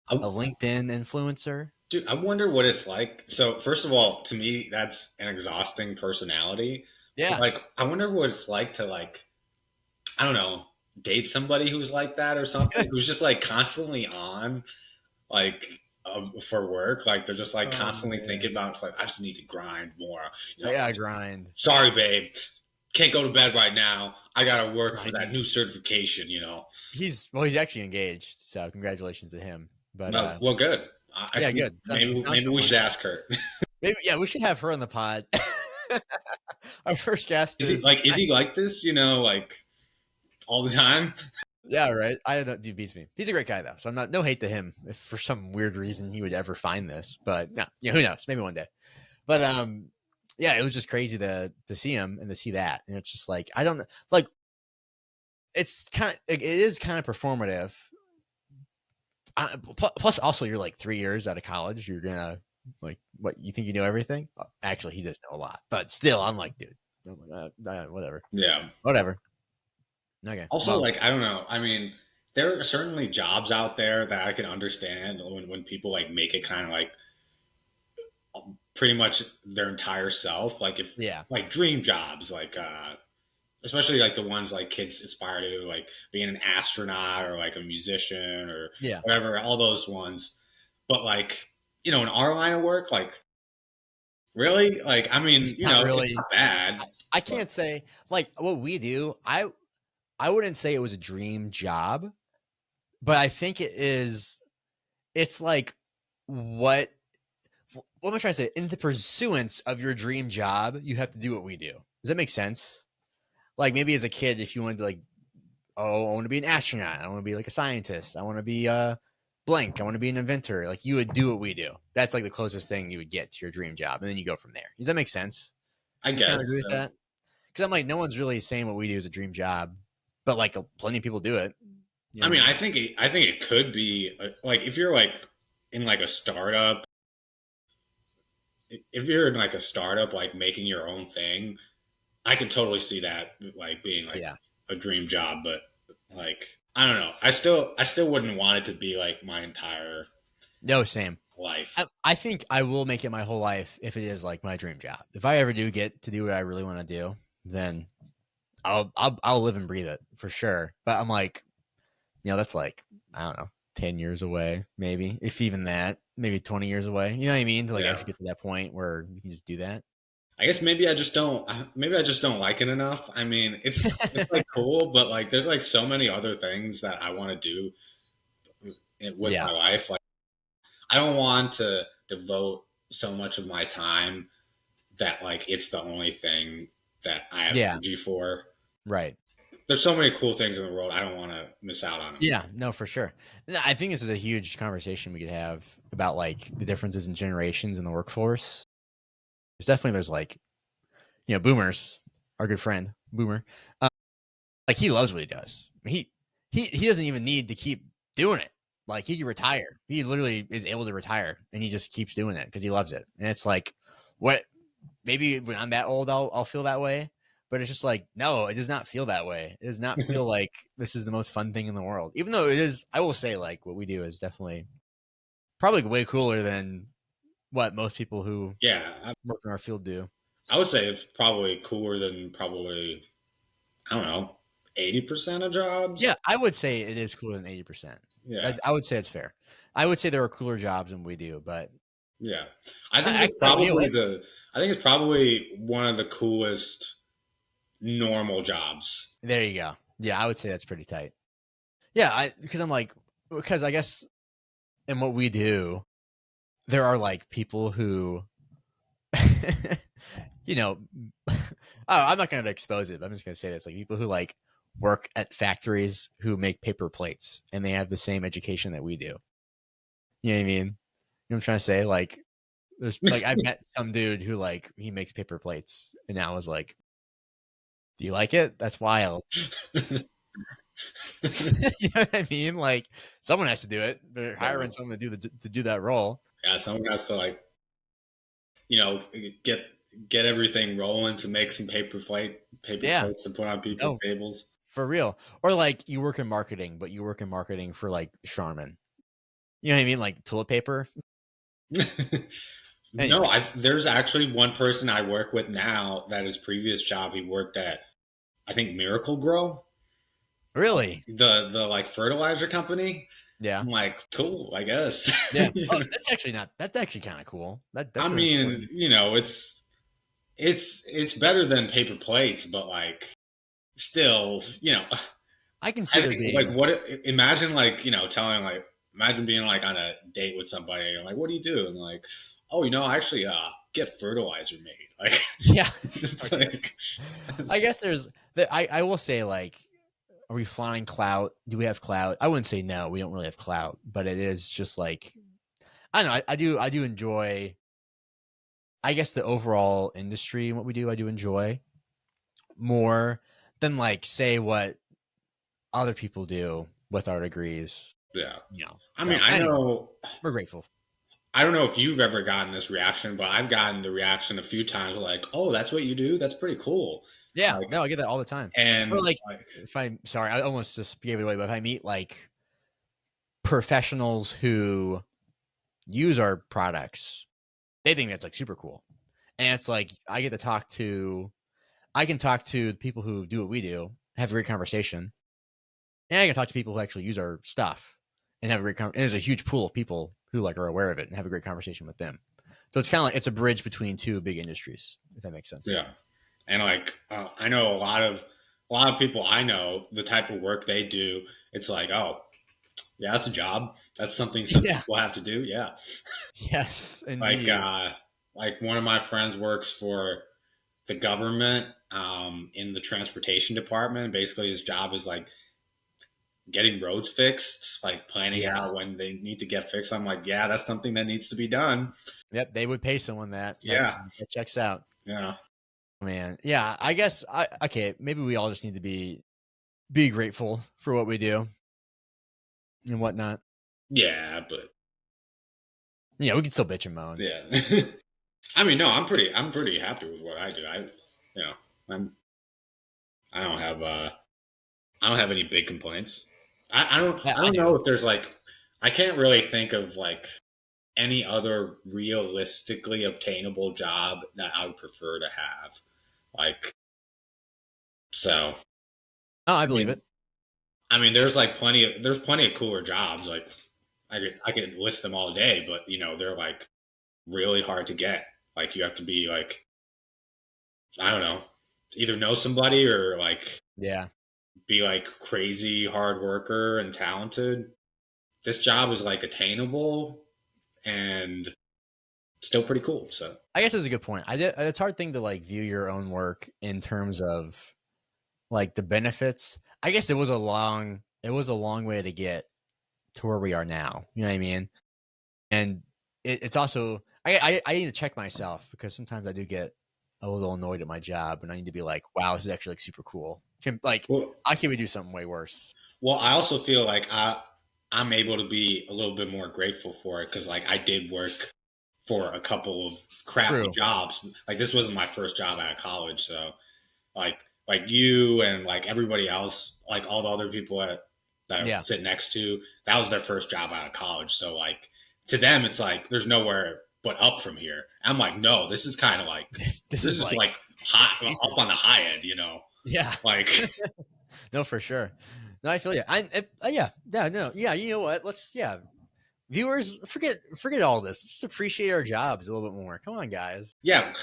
[SPEAKER 1] I,
[SPEAKER 2] a LinkedIn influencer?
[SPEAKER 1] dude, I wonder what it's like. So, first of all, to me, that's an exhausting personality. But
[SPEAKER 2] Yeah.
[SPEAKER 1] like, I wonder what it's like to like, I don't know, date somebody who's like that or something, who's just like constantly on, like for work. Like they're just like
[SPEAKER 2] Oh
[SPEAKER 1] constantly
[SPEAKER 2] man.
[SPEAKER 1] thinking about. It's like I just need to grind more. You know,
[SPEAKER 2] Yeah, grind.
[SPEAKER 1] sorry, babe, can't go to bed right now. I gotta work for that
[SPEAKER 2] Grinding.
[SPEAKER 1] new certification. You know,
[SPEAKER 2] He's actually engaged, so congratulations to him. But
[SPEAKER 1] well, good. I
[SPEAKER 2] yeah,
[SPEAKER 1] see.
[SPEAKER 2] good. I mean, he
[SPEAKER 1] Maybe
[SPEAKER 2] found
[SPEAKER 1] maybe we
[SPEAKER 2] someone.
[SPEAKER 1] should ask her.
[SPEAKER 2] Maybe yeah, we should have her on the pod. Our first guest
[SPEAKER 1] Is he
[SPEAKER 2] is
[SPEAKER 1] like? Is he like this? You know, like all the time?
[SPEAKER 2] yeah, right. I don't Dude beats me. He's a great guy though, so I'm not no hate to him if for some weird reason he would ever find this. But no, yeah, who knows? Maybe one day. But yeah, it was just crazy to see him and to see that, and it's just like I don't know, like it is kind of performative. Plus, also you're like 3 years out of college. You're gonna like what you think you know everything. Actually, he does know a lot, but still, I'm like, dude, whatever,
[SPEAKER 1] Yeah.
[SPEAKER 2] whatever. Okay,
[SPEAKER 1] Also,
[SPEAKER 2] well,
[SPEAKER 1] like I don't know. I mean, there are certainly jobs out there that I can understand when people like make it kind of like pretty much their entire self. Like if
[SPEAKER 2] yeah,
[SPEAKER 1] like dream jobs, like especially like the ones like kids aspire to, like being an astronaut or like a musician or
[SPEAKER 2] yeah.
[SPEAKER 1] whatever. All those ones. But like in our line of work, like really, like I mean,
[SPEAKER 2] It's not
[SPEAKER 1] it's
[SPEAKER 2] really.
[SPEAKER 1] not bad.
[SPEAKER 2] I
[SPEAKER 1] But
[SPEAKER 2] can't say like what we do. I wouldn't say it was a dream job, but I think it is. It's like what am I trying to say? In the pursuance of your dream job, you have to do what we do. Does that make sense? Like maybe as a kid, if you wanted to like, oh, I want to be an astronaut, I want to be like a scientist, I want to be blank, I want to be an inventor. Like you would do what we do. That's like the closest thing you would get to your dream job, and then you go from there. Does that make sense?
[SPEAKER 1] I
[SPEAKER 2] You kind
[SPEAKER 1] guess
[SPEAKER 2] of agree with
[SPEAKER 1] so.
[SPEAKER 2] that? Because I'm like, no one's really saying what we do is a dream job, but like plenty of people do it. You know
[SPEAKER 1] I
[SPEAKER 2] what I
[SPEAKER 1] mean,
[SPEAKER 2] mean?
[SPEAKER 1] I think it could be like if you're like in like a startup, if you're in like a startup, like making your own thing, I could totally see that like being like
[SPEAKER 2] Yeah.
[SPEAKER 1] a dream job. But like, I don't know. I still wouldn't want it to be like my entire
[SPEAKER 2] No, same.
[SPEAKER 1] life.
[SPEAKER 2] I think I will make it my whole life if it is like my dream job. If I ever do get to do what I really want to do, then I'll live and breathe it for sure. But I'm like, that's like I don't know, 10 years away, maybe if even that, maybe 20 years away. You know what I mean? To like
[SPEAKER 1] Yeah.
[SPEAKER 2] actually get to that point where you can just do that.
[SPEAKER 1] I guess maybe I just don't. Maybe I just don't like it enough. I mean, it's like cool, but like there's like so many other things that I want to do with
[SPEAKER 2] Yeah,
[SPEAKER 1] my life. Like I don't want to devote so much of my time that like it's the only thing that I have
[SPEAKER 2] yeah,
[SPEAKER 1] energy for.
[SPEAKER 2] right.
[SPEAKER 1] There's so many cool things in the world. I don't want to miss out on them.
[SPEAKER 2] Yeah, no, for sure. No, I think this is a huge conversation we could have about like the differences in generations in the workforce. It's definitely there's like boomers, our good friend Boomer. Like he loves what he does. He doesn't even need to keep doing it. Like he can retire. He literally is able to retire, and he just keeps doing it because he loves it. And it's like, what? Maybe when I'm that old, I'll feel that way. But it's just like, no, it does not feel that way. It does not feel like this is the most fun thing in the world. Even though it is, I will say, like what we do is definitely probably way cooler than what most people who
[SPEAKER 1] Yeah,
[SPEAKER 2] work in our field do.
[SPEAKER 1] I would say it's probably cooler than probably I don't know 80% of jobs.
[SPEAKER 2] Yeah, I would say it is cooler than 80%.
[SPEAKER 1] Yeah,
[SPEAKER 2] I would say it's fair. I would say there are cooler jobs than we do, but
[SPEAKER 1] yeah. I think it's
[SPEAKER 2] actually, you know
[SPEAKER 1] probably
[SPEAKER 2] what?
[SPEAKER 1] the I think it's probably one of the coolest normal jobs.
[SPEAKER 2] There you go. Yeah, I would say that's pretty tight. Yeah, because I'm like, because I guess in what we do, there are like people who, you know, oh, I'm not going to expose it, but I'm just going to say this: like people who like work at factories who make paper plates, and they have the same education that we do. You know what I mean? You know what I'm trying to say? Like, there's like I've met some dude who like he makes paper plates, and I was like, "Do you like it? That's wild." You know what I mean? Like someone has to do it. They're hiring
[SPEAKER 1] So
[SPEAKER 2] someone to do that role.
[SPEAKER 1] yeah, someone has to like you know get get everything rolling to make some paper
[SPEAKER 2] Yeah,
[SPEAKER 1] plates to put on people's
[SPEAKER 2] no,
[SPEAKER 1] tables.
[SPEAKER 2] for real. Or like you work in marketing, but you work in marketing for like Charmin. You know what I mean? Like toilet paper.
[SPEAKER 1] No,
[SPEAKER 2] Anyway,
[SPEAKER 1] there's actually one person I work with now that his previous job he worked at I think Miracle Grow,
[SPEAKER 2] really?
[SPEAKER 1] the like fertilizer company.
[SPEAKER 2] Yeah,
[SPEAKER 1] I'm like, cool, I guess.
[SPEAKER 2] yeah. Oh, that's actually not. That's actually kind of cool.
[SPEAKER 1] I
[SPEAKER 2] That's an
[SPEAKER 1] mean,
[SPEAKER 2] important.
[SPEAKER 1] you know, it's better than paper plates, but like still, you know,
[SPEAKER 2] I can see
[SPEAKER 1] I
[SPEAKER 2] there
[SPEAKER 1] think like
[SPEAKER 2] being.
[SPEAKER 1] imagine like, you know, telling like imagine being like on a date with somebody and you're like, what do you do? And like, oh, you know, I actually get fertilizer made. Like
[SPEAKER 2] Yeah.
[SPEAKER 1] it's
[SPEAKER 2] Okay.
[SPEAKER 1] like
[SPEAKER 2] I guess there's. I will say like, are we flying clout? Do we have clout? I wouldn't say no. We don't really have clout, but it is just like I don't know. I do enjoy. I guess the overall industry and what we do, I do enjoy more than like say what other people do with our degrees.
[SPEAKER 1] yeah. I mean,
[SPEAKER 2] So anyway, we're grateful.
[SPEAKER 1] I don't know if you've ever gotten this reaction, but I've gotten the reaction a few times like, "Oh, that's what you do? That's pretty cool."
[SPEAKER 2] Yeah,
[SPEAKER 1] Like
[SPEAKER 2] no, I get that all the time. Or
[SPEAKER 1] and
[SPEAKER 2] like,
[SPEAKER 1] like
[SPEAKER 2] if I'm sorry, I almost just gave it away, but if I meet like professionals who use our products, they think that's like super cool. And it's like I get to talk to, I can talk to people who do what we do, have a great conversation, and I can talk to people who actually use our stuff and have a great conversation. And there's a huge pool of people who like are aware of it and have a great conversation with them. So it's kind of like it's a bridge between two big industries, if that makes sense.
[SPEAKER 1] yeah. And like I know a lot of a lot of people I know, the type of work they do, it's like, oh, yeah, that's a job. That's something some
[SPEAKER 2] Yeah.
[SPEAKER 1] people have to do. Yeah.
[SPEAKER 2] Yes,
[SPEAKER 1] Like,
[SPEAKER 2] indeed.
[SPEAKER 1] one of my friends works for the government in the transportation department. Basically, his job is like getting roads fixed, like planning
[SPEAKER 2] Yeah.
[SPEAKER 1] out when they need to get fixed. I'm like, yeah, that's something that needs to be done.
[SPEAKER 2] Yep, they would pay someone
[SPEAKER 1] Yeah.
[SPEAKER 2] that checks out.
[SPEAKER 1] Yeah.
[SPEAKER 2] Man, yeah, I guess I okay, maybe we all just need to be grateful for what we do and whatnot.
[SPEAKER 1] Yeah. But
[SPEAKER 2] Yeah, we can still bitch and moan.
[SPEAKER 1] yeah. I mean, no, I'm pretty happy with what I do. You know, I'm, I don't have, I don't have any big complaints. I
[SPEAKER 2] I
[SPEAKER 1] don't know
[SPEAKER 2] do.
[SPEAKER 1] if there's like, I can't really think of like any other realistically obtainable job that I would prefer to have. Like, so,
[SPEAKER 2] No, I
[SPEAKER 1] I
[SPEAKER 2] believe
[SPEAKER 1] mean,
[SPEAKER 2] it.
[SPEAKER 1] there's plenty of cooler jobs. Like, I could list them all day, but they're like really hard to get. Like, you have to be like, I don't know, either know somebody or like
[SPEAKER 2] Yeah.
[SPEAKER 1] be like crazy hard worker and talented. This job is like attainable and still pretty cool. So
[SPEAKER 2] I guess that's a good point. It's a hard thing to like view your own work in terms of like the benefits. I guess it was a long way to get to where we are now. You know what I mean? And it's also I need to check myself because sometimes I do get a little annoyed at my job and I need to be like, wow, this is actually like super cool. Like,
[SPEAKER 1] well,
[SPEAKER 2] I can we do something way worse?
[SPEAKER 1] I also feel like I'm able to be a little bit more grateful for it because like I did work for a couple of crappy
[SPEAKER 2] True.
[SPEAKER 1] jobs. Like this wasn't my first job out of college, so like you and like everybody else, like all the other people that I
[SPEAKER 2] Yeah.
[SPEAKER 1] sit next to, that was their first job out of college. So like to them, it's like there's nowhere but up from here. I'm like, no, this is kind of like
[SPEAKER 2] This
[SPEAKER 1] this
[SPEAKER 2] is
[SPEAKER 1] is
[SPEAKER 2] like
[SPEAKER 1] like high
[SPEAKER 2] basic.
[SPEAKER 1] up on the high end.
[SPEAKER 2] Yeah.
[SPEAKER 1] Like
[SPEAKER 2] No, for sure. No, I feel you. Yeah, yeah, no, yeah. You know what? Viewers, forget all this. Just appreciate our jobs a little bit more. Come on, guys.
[SPEAKER 1] yeah,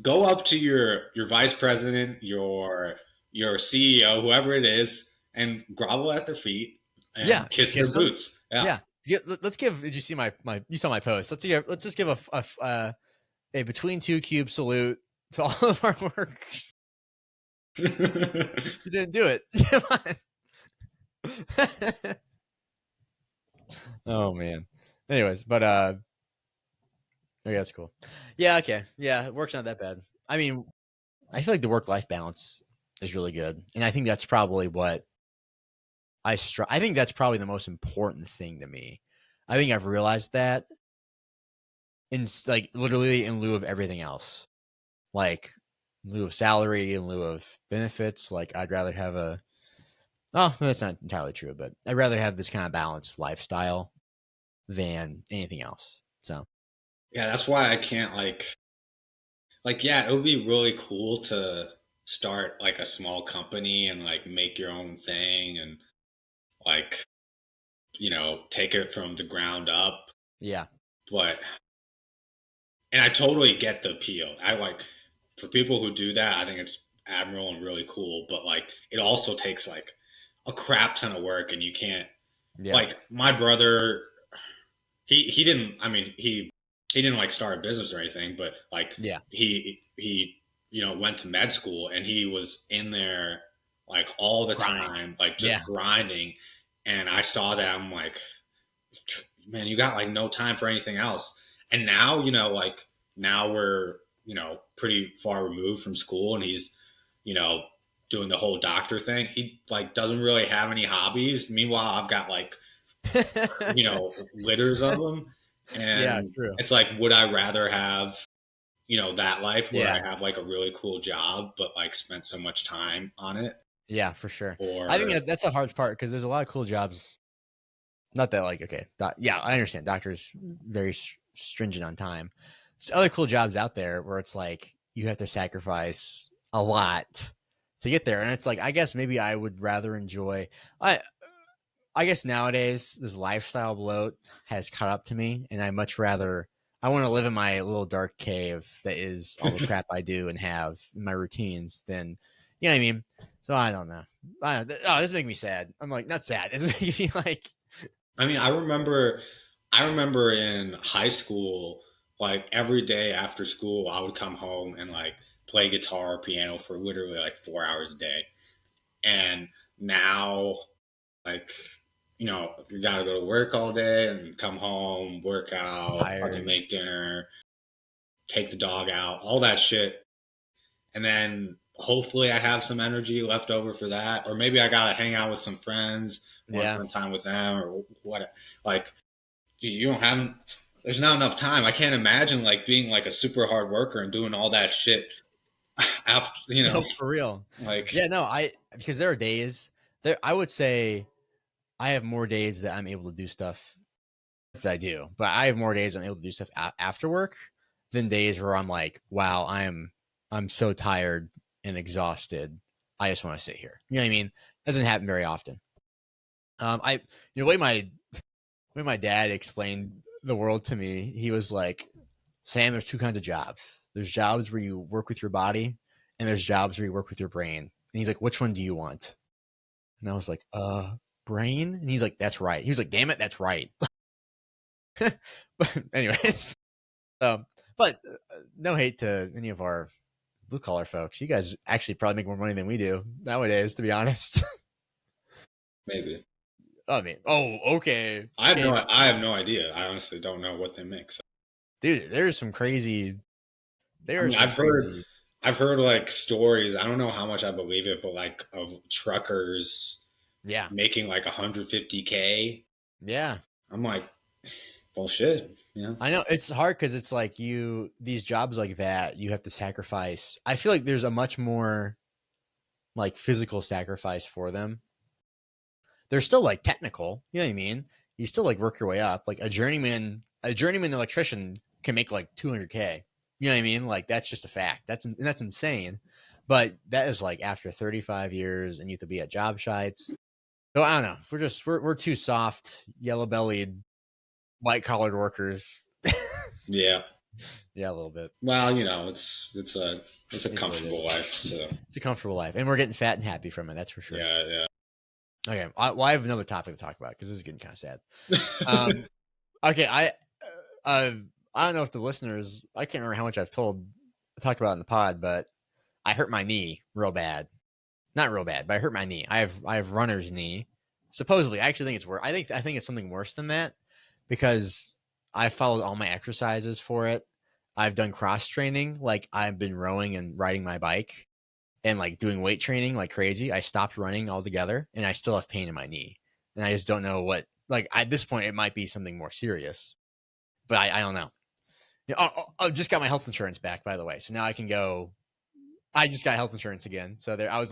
[SPEAKER 1] go up to your vice president, your CEO, whoever it is, and grovel at their feet
[SPEAKER 2] Yeah,
[SPEAKER 1] and kiss their
[SPEAKER 2] kiss them.
[SPEAKER 1] boots. Yeah.
[SPEAKER 2] Yeah. Let's give. Did you see my? You saw my post. Let's just give a between two cube salute to all of our workers. You didn't do it. Come on. Oh man. Anyways, but okay, that's cool. Yeah. Okay. Yeah, work's not that bad. I mean, I feel like the work life balance is really good, and I think that's probably what I think that's probably the most important thing to me. I think I've realized that like literally in lieu of everything else, like in lieu of salary, in lieu of benefits. Like I'd rather have a oh, that's not entirely true, but I'd rather have this kind of balanced lifestyle than anything else. So
[SPEAKER 1] Yeah, that's why I can't yeah, it would be really cool to start like a small company and like make your own thing and like, take it from the ground up.
[SPEAKER 2] yeah,
[SPEAKER 1] But and I totally get the appeal. I like for people who do that, I think it's admirable and really cool, but like it also takes like a crap ton of work and you can't
[SPEAKER 2] yeah,
[SPEAKER 1] like my brother he didn't I mean he didn't like start a business or anything, but like
[SPEAKER 2] yeah,
[SPEAKER 1] he went to med school and he was in there like all the
[SPEAKER 2] grind.
[SPEAKER 1] time, like just
[SPEAKER 2] Yeah,
[SPEAKER 1] grinding. And I saw that I'm like, man, you got like no time for anything else. And now, like now we're, pretty far removed from school and he's, you know, doing the whole doctor thing. He like doesn't really have any hobbies. Meanwhile, I've got like, litters of them.
[SPEAKER 2] yeah,
[SPEAKER 1] And
[SPEAKER 2] true.
[SPEAKER 1] it's like, would I rather have, that life where
[SPEAKER 2] Yeah,
[SPEAKER 1] I have like a really cool job, but like spent so much time on it?
[SPEAKER 2] yeah, for sure. I think
[SPEAKER 1] Or,
[SPEAKER 2] that's a hard part because there's a lot of cool jobs. Not that like okay, yeah, I understand. Doctors very stringent on time. There's other cool jobs out there where it's like you have to sacrifice a lot to get there, and it's like I guess maybe I would rather enjoy. I guess nowadays this lifestyle bloat has caught up to me, and I much rather I want to live in my little dark cave that is all the crap I do and have in my routines than you know what I mean. So I don't know. Oh, this makes me sad. I'm like, not sad. This makes me like,
[SPEAKER 1] I mean, I remember in high school, like every day after school, I would come home and like play guitar or piano for literally like 4 hours a day. And now, like, you gotta go to work all day and come home, work out, fucking
[SPEAKER 2] tired.
[SPEAKER 1] make dinner, take the dog out, all that shit. And then hopefully I have some energy left over for that. Or maybe I gotta hang out with some friends, want to
[SPEAKER 2] Yeah.
[SPEAKER 1] spend time with them or what. Like, you don't have, there's not enough time. I can't imagine like being like a super hard worker and doing all that shit after,
[SPEAKER 2] No, for real.
[SPEAKER 1] like
[SPEAKER 2] Yeah, no, because there are days there. I would say I have more days that I'm able to do stuff that I do, but I have more days I'm able to do stuff after work than days where I'm like, wow, I'm so tired and exhausted. I just want to sit here. You know what I mean? That doesn't happen very often. I the way my dad explained the world to me, he was like, Sam, there's two kinds of jobs. There's jobs where you work with your body, and there's jobs where you work with your brain. And he's like, which one do you want? And I was like, brain. And he's like, that's right. He was like, damn it, that's right. But anyways, um, but no hate to any of our blue collar folks. You guys actually probably make more money than we do nowadays, to be honest.
[SPEAKER 1] maybe.
[SPEAKER 2] I mean, oh, okay,
[SPEAKER 1] I have no
[SPEAKER 2] okay,
[SPEAKER 1] I have no idea. I honestly don't know what they make. So.
[SPEAKER 2] dude. There's some crazy.
[SPEAKER 1] I
[SPEAKER 2] There's
[SPEAKER 1] mean,
[SPEAKER 2] some crazy.
[SPEAKER 1] I've heard like stories. I don't know how much I believe it, but like of truckers
[SPEAKER 2] Yeah,
[SPEAKER 1] making like 150K.
[SPEAKER 2] yeah.
[SPEAKER 1] I'm like, bullshit. Yeah,
[SPEAKER 2] I know it's hard because it's like these jobs like that you have to sacrifice. I feel like there's a much more like physical sacrifice for them. They're still like technical, you know what I mean? You still like work your way up. Like a journeyman electrician can make like 200K. You know what I mean? Like that's just a fact. That's insane. But that is like after 35 years and you have to be at job sites. So I don't know. We're too soft, yellow bellied, white collared workers.
[SPEAKER 1] yeah.
[SPEAKER 2] Yeah, a little bit.
[SPEAKER 1] Well, it's a
[SPEAKER 2] It is what it is.
[SPEAKER 1] comfortable life. So
[SPEAKER 2] It's a comfortable life, and we're getting fat and happy from it. That's for sure.
[SPEAKER 1] yeah, yeah.
[SPEAKER 2] Okay, I have another topic to talk about because this is getting kind of sad. Um, okay, uh, I don't know if the listeners, I can't remember how much I've talked about it in the pod, but I hurt my knee real bad. Not real bad, but I hurt my knee. I have runner's knee. Supposedly, I actually think it's worse. I think it's something worse than that because I followed all my exercises for it. I've done cross training, like I've been rowing and riding my bike and like doing weight training like crazy. I stopped running altogether and I still have pain in my knee. And I just don't know what, like at this point, it might be something more serious, but I don't know. You know, I just got my health insurance back, by the way. So now I can go. I just got health insurance again. So there was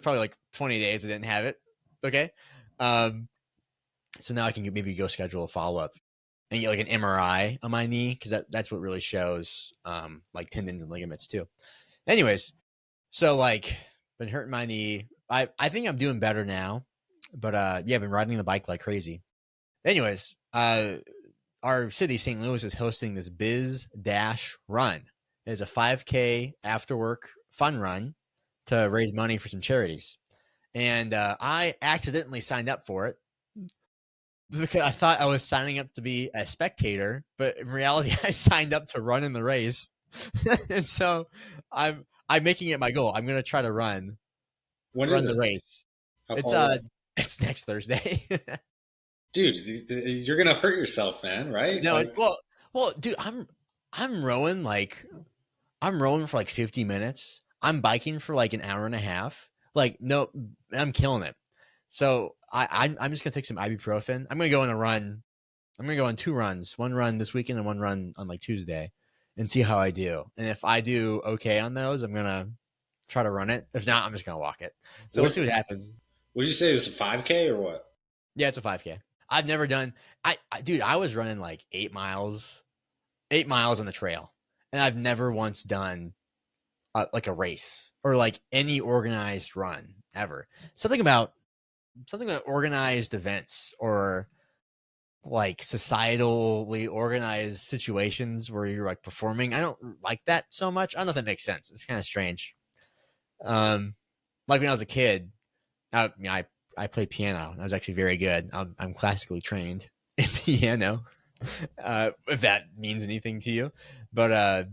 [SPEAKER 2] probably like 20 days I didn't have it. Okay. Um, so now I can maybe go schedule a follow up and get like an MRI on my knee because that's what really shows like tendons and ligaments too. Anyways, so like been hurting my knee. I think I'm doing better now, but yeah, I've been riding the bike like crazy. Anyways, our city, St. Louis, is hosting this Biz Dash Run. It's a 5K after work fun run to raise money for some charities. And I accidentally signed up for it because I thought I was signing up to be a spectator, but in reality, I signed up to run in the race. And so I'm making it my goal. I'm gonna try to
[SPEAKER 1] When is
[SPEAKER 2] run the
[SPEAKER 1] it?
[SPEAKER 2] race.
[SPEAKER 1] How
[SPEAKER 2] It's
[SPEAKER 1] far away?
[SPEAKER 2] it's next Thursday.
[SPEAKER 1] Dude, you're gonna hurt yourself, man. Right?
[SPEAKER 2] No,
[SPEAKER 1] Like,
[SPEAKER 2] well, dude, I'm rowing I'm rowing for like 50 minutes. I'm biking for like an hour and a half. Like, no, I'm killing it. So I'm just gonna take some ibuprofen. I'm gonna go on a run. I'm gonna go on two runs. One run this weekend and one run on like Tuesday, and see how I do. And if I do okay on those, I'm gonna try to run it. If not, I'm just gonna walk it. So we'll
[SPEAKER 1] what?
[SPEAKER 2] see what happens.
[SPEAKER 1] What did you say? This is 5K or what?
[SPEAKER 2] Yeah, it's a 5K. I've never done. Dude, I was running like 8 miles, 8 miles on the trail, and I've never once done like a race or like any organized run ever. Something about organized events or like societally organized situations where you're like performing. I don't like that so much. I don't know if that makes sense. It's kind of strange. Um, like when I was a kid, I played piano. And I was actually very good. I'm classically trained in piano, if that means anything to you. But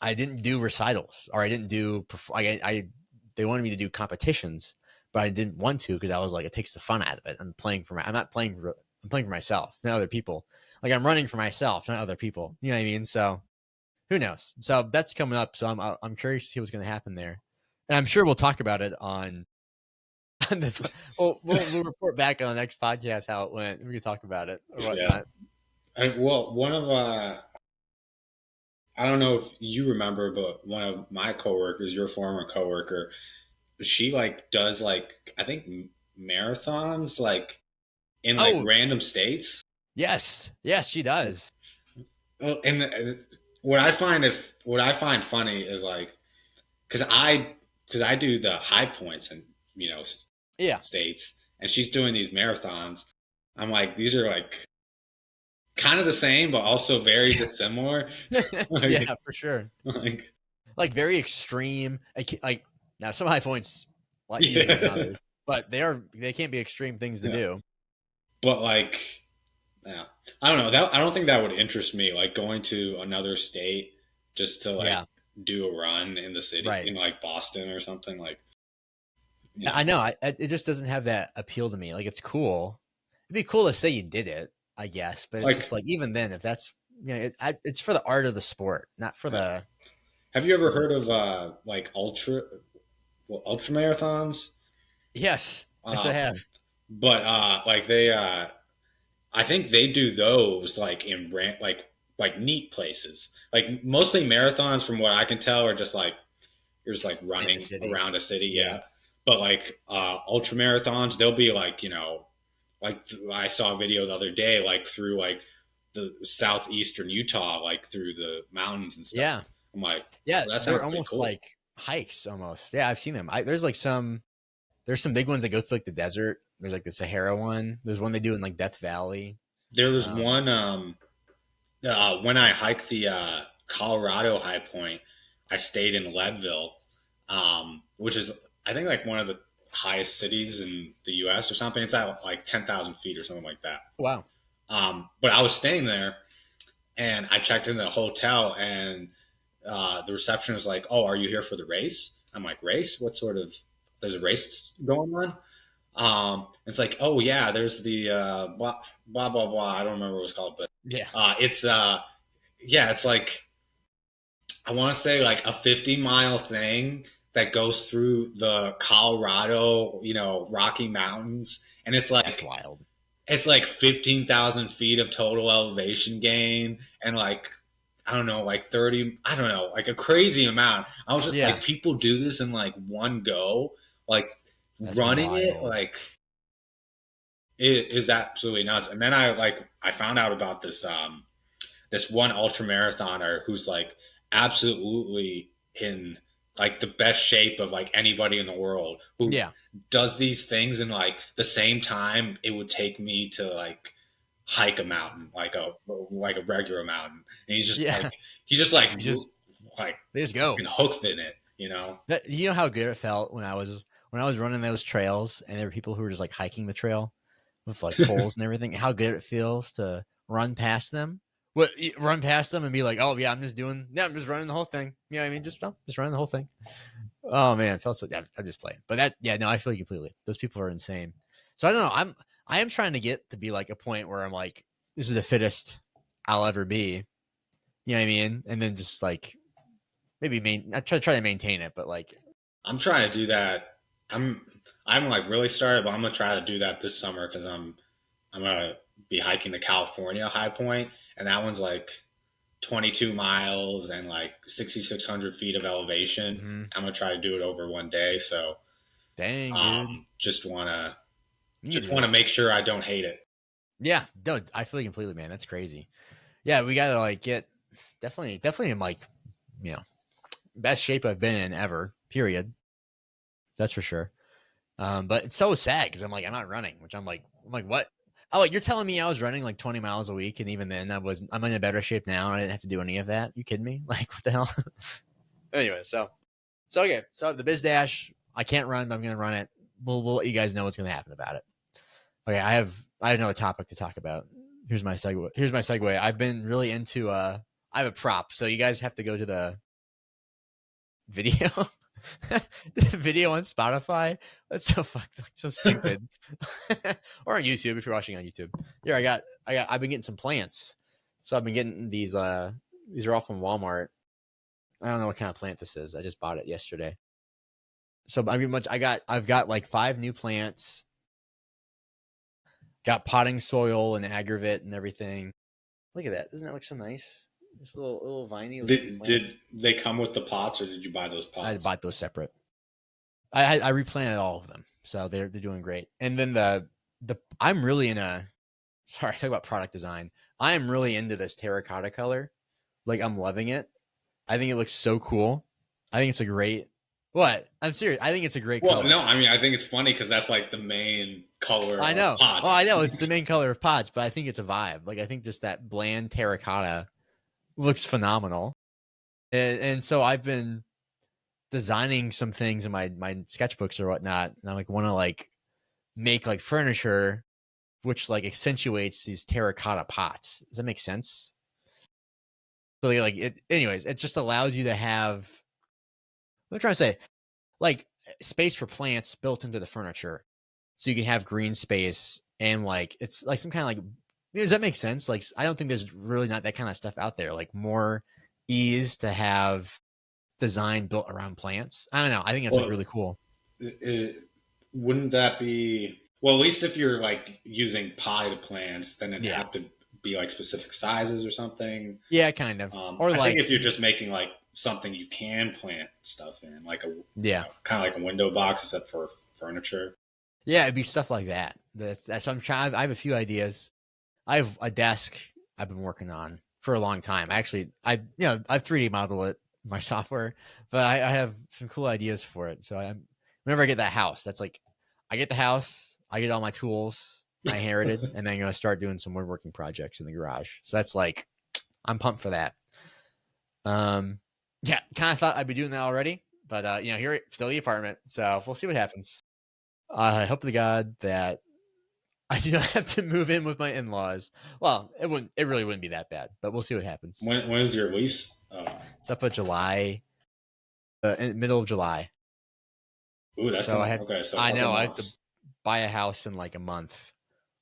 [SPEAKER 2] I didn't do recitals, or I didn't do. They wanted me to do competitions, but I didn't want to because I was like, it takes the fun out of it. I'm playing for my. I'm not playing for. I'm playing for myself, not other people. Like I'm running for myself, not other people. You know what I mean? So who knows? So that's coming up. So I'm curious to see what's going to happen there, and I'm sure we'll talk about it on. On the, we'll report back on the next podcast how it went. We can talk about it or
[SPEAKER 1] Yeah.
[SPEAKER 2] whatnot.
[SPEAKER 1] Well, one of I don't know if you remember, but one of my coworkers, your former coworker, she like does like I think marathons like in like
[SPEAKER 2] Oh
[SPEAKER 1] random states.
[SPEAKER 2] yes, yes, she does.
[SPEAKER 1] Oh, and what I find funny is like because I do the high points and you know
[SPEAKER 2] Yeah,
[SPEAKER 1] states, and she's doing these marathons. I'm like, these are like kind of the same, but also very dissimilar. like,
[SPEAKER 2] yeah, for sure.
[SPEAKER 1] like,
[SPEAKER 2] Like very extreme. Like now, some high points a lot easier than
[SPEAKER 1] yeah.
[SPEAKER 2] others, but they can't be extreme things to
[SPEAKER 1] Yeah.
[SPEAKER 2] do.
[SPEAKER 1] But like, yeah, I don't know. That I don't think that would interest me. Like going to another state just to like
[SPEAKER 2] Yeah,
[SPEAKER 1] do a run in the city,
[SPEAKER 2] right.
[SPEAKER 1] in like Boston or something. Like, you
[SPEAKER 2] I
[SPEAKER 1] know,
[SPEAKER 2] know. It just doesn't have that appeal to me. Like it's cool. It'd be cool to say you did it, I guess, but it's just
[SPEAKER 1] like,
[SPEAKER 2] like even then, if that's it's for the art of the sport, not for
[SPEAKER 1] yeah.
[SPEAKER 2] the.
[SPEAKER 1] Have you ever heard of like ultra marathons?
[SPEAKER 2] Yes, yes, I
[SPEAKER 1] Um,
[SPEAKER 2] have.
[SPEAKER 1] but like they I think they do those like in like neat places. Like mostly marathons, from what I can tell, are just like you're just like
[SPEAKER 2] In the
[SPEAKER 1] running
[SPEAKER 2] city.
[SPEAKER 1] around a city,
[SPEAKER 2] Yeah.
[SPEAKER 1] yeah. But like ultra marathons, they'll be like like I saw a video the other day, like through like the southeastern Utah, like through the mountains and stuff.
[SPEAKER 2] Yeah.
[SPEAKER 1] I'm like,
[SPEAKER 2] Yeah.
[SPEAKER 1] oh, that
[SPEAKER 2] They're
[SPEAKER 1] sounds pretty
[SPEAKER 2] almost
[SPEAKER 1] cool.
[SPEAKER 2] like hikes almost. Yeah, I've seen them. There's some big ones that go through like the desert. There's like the Sahara one. There's one they do in like Death Valley.
[SPEAKER 1] There was
[SPEAKER 2] Um,
[SPEAKER 1] one when I hiked the Colorado High Point, I stayed in Leadville, which is I think like one of the highest cities in the U.S. or something. It's at like 10,000 feet or something like that.
[SPEAKER 2] wow.
[SPEAKER 1] But I was staying there, and I checked into the hotel, and the reception was like, "Oh, are you here for the race?" I'm like, "Race? What sort of? There's a race going on?" It's like, "Oh yeah, there's the blah blah blah blah." I don't remember what it was called, but
[SPEAKER 2] Yeah.
[SPEAKER 1] it's yeah, it's like I want to say like a 50-mile thing that goes through the Colorado, Rocky Mountains, and
[SPEAKER 2] That's wild.
[SPEAKER 1] it's like 15,000 feet of total elevation gain, and like I don't know, like 30, I don't know, like a crazy amount. I was just
[SPEAKER 2] Yeah.
[SPEAKER 1] like, people do this in like one go, like
[SPEAKER 2] That's
[SPEAKER 1] running it,
[SPEAKER 2] wild.
[SPEAKER 1] like it is absolutely nuts. And then I found out about this one ultra marathoner who's like absolutely in like the best shape of like anybody in the world, who
[SPEAKER 2] Yeah.
[SPEAKER 1] does these things in like the same time it would take me to like hike a mountain, like a regular mountain. And
[SPEAKER 2] Yeah.
[SPEAKER 1] he's just like
[SPEAKER 2] You just
[SPEAKER 1] like
[SPEAKER 2] they just
[SPEAKER 1] fucking
[SPEAKER 2] go.
[SPEAKER 1] hooked in it.
[SPEAKER 2] You know how good it felt when I was running those trails and there were people who were just like hiking the trail with like poles and everything. How good it feels to run past them. Run past them and be like, oh yeah, I'm just running the whole thing. You know what I mean? Just running the whole thing. Oh man, it felt so. Yeah, I'm just playing, but yeah, no, I feel you completely. Those people are insane. So I don't know. I am trying to get to be like a point where I'm like, this is the fittest I'll ever be. You know what I mean? And then just like maybe I try to maintain it, but like
[SPEAKER 1] I'm trying to do that. I'm I'm like really started, but I'm gonna try to do that this summer because I'm gonna be hiking the California high point, and that one's like 22 miles and like 6,600 feet of elevation.
[SPEAKER 2] mhm,
[SPEAKER 1] I'm gonna try to do it over one day. So
[SPEAKER 2] dang, dude,
[SPEAKER 1] just wanna
[SPEAKER 2] you need
[SPEAKER 1] just
[SPEAKER 2] to do
[SPEAKER 1] wanna
[SPEAKER 2] it.
[SPEAKER 1] make sure I don't hate it.
[SPEAKER 2] Yeah, no, I feel you completely, man. That's crazy. Yeah, we gotta like get definitely in like you know best shape I've been in ever. Period. That's for sure. But it's so sad because I'm not running, which I'm like what? Oh, like you're telling me I was running like 20 miles a week, and even then I'm in a better shape now, and I didn't have to do any of that. You kidding me? Like what the hell? Anyway, so okay, so the Biz Dash. I can't run, but I'm gonna run it. We'll let you guys know what's gonna happen about it. Okay, I have another topic to talk about. Here's my segue. I've been really into I have a prop, so you guys have to go to the video. Video on Spotify. That's so fucked, like, so stupid. Or on YouTube if you're watching on YouTube. Here I've been getting some plants. So I've been getting these are all from Walmart. I don't know what kind of plant this is. I just bought it yesterday. So I mean I've got like 5 new plants. Got potting soil and aggravate and everything. Look at that. Doesn't that look so nice? This little viney leafy plant.
[SPEAKER 1] Did they come with the pots, or did you buy those pots?
[SPEAKER 2] I bought those separate. I replanted all of them, so they're doing great. And then the I'm really in a talk about product design. I am really into this terracotta color. Like, I'm loving it. I think it looks so cool. I think it's a great. What? I'm serious. I think it's a great color.
[SPEAKER 1] No, I mean, I think it's funny because that's like the main color
[SPEAKER 2] I know.
[SPEAKER 1] of pots.
[SPEAKER 2] Well, I know it's the main color of pots, but I think it's a vibe. Like, I think just that bland terracotta looks phenomenal. And so I've been designing some things in my sketchbooks or whatnot, and I like want to like make like furniture which like accentuates these terracotta pots. Does that make sense? So like it anyways, it just allows you to have, what I'm trying to say, like space for plants built into the furniture. So you can have green space, and like it's like some kind of like, does that make sense? Like, I don't think there's really not that kind of stuff out there. Like, more ease to have design built around plants. I don't know. I think it's like really cool.
[SPEAKER 1] Wouldn't that be, well, at least if you're like using potted plants, then it'd have to be like specific sizes or something.
[SPEAKER 2] Yeah, kind of.
[SPEAKER 1] Or I think if you're just making like something you can plant stuff in, like kind of like a window box, except for furniture.
[SPEAKER 2] Yeah, it'd be stuff like that. That's what I'm trying. I have a few ideas. I have a desk I've been working on for a long time. Actually, I've 3D modeled it, my software, but I have some cool ideas for it. So whenever I get that house, that's like, I get the house, I get all my tools I inherited, and then I'm gonna start doing some woodworking projects in the garage. So that's like, I'm pumped for that. Yeah, kind of thought I'd be doing that already, but here, still the apartment. So we'll see what happens. I hope to God that I do not have to move in with my in-laws. Well, it really wouldn't be that bad, but we'll see what happens.
[SPEAKER 1] When is your lease?
[SPEAKER 2] It's up in July, in middle of July.
[SPEAKER 1] Ooh, that's
[SPEAKER 2] so I know
[SPEAKER 1] months.
[SPEAKER 2] I have to buy a house in like a month,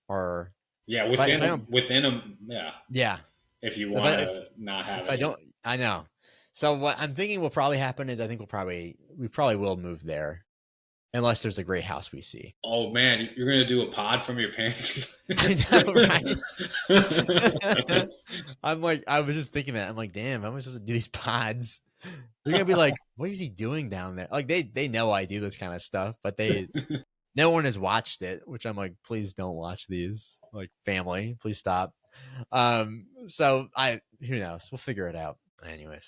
[SPEAKER 2] or
[SPEAKER 1] within a
[SPEAKER 2] yeah.
[SPEAKER 1] If you want to not have,
[SPEAKER 2] if I don't, I know. So what I'm thinking will probably happen is I think we probably will move there, unless there's a great house we see.
[SPEAKER 1] Oh man, you're gonna do a pod from your parents?
[SPEAKER 2] I know, right? I was just thinking that. I'm like, damn, how am I supposed to do these pods? They're gonna be like, what is he doing down there? Like, they know I do this kind of stuff, but no one has watched it, which I'm like, please don't watch these. Like, family, please stop. So who knows? We'll figure it out. Anyway,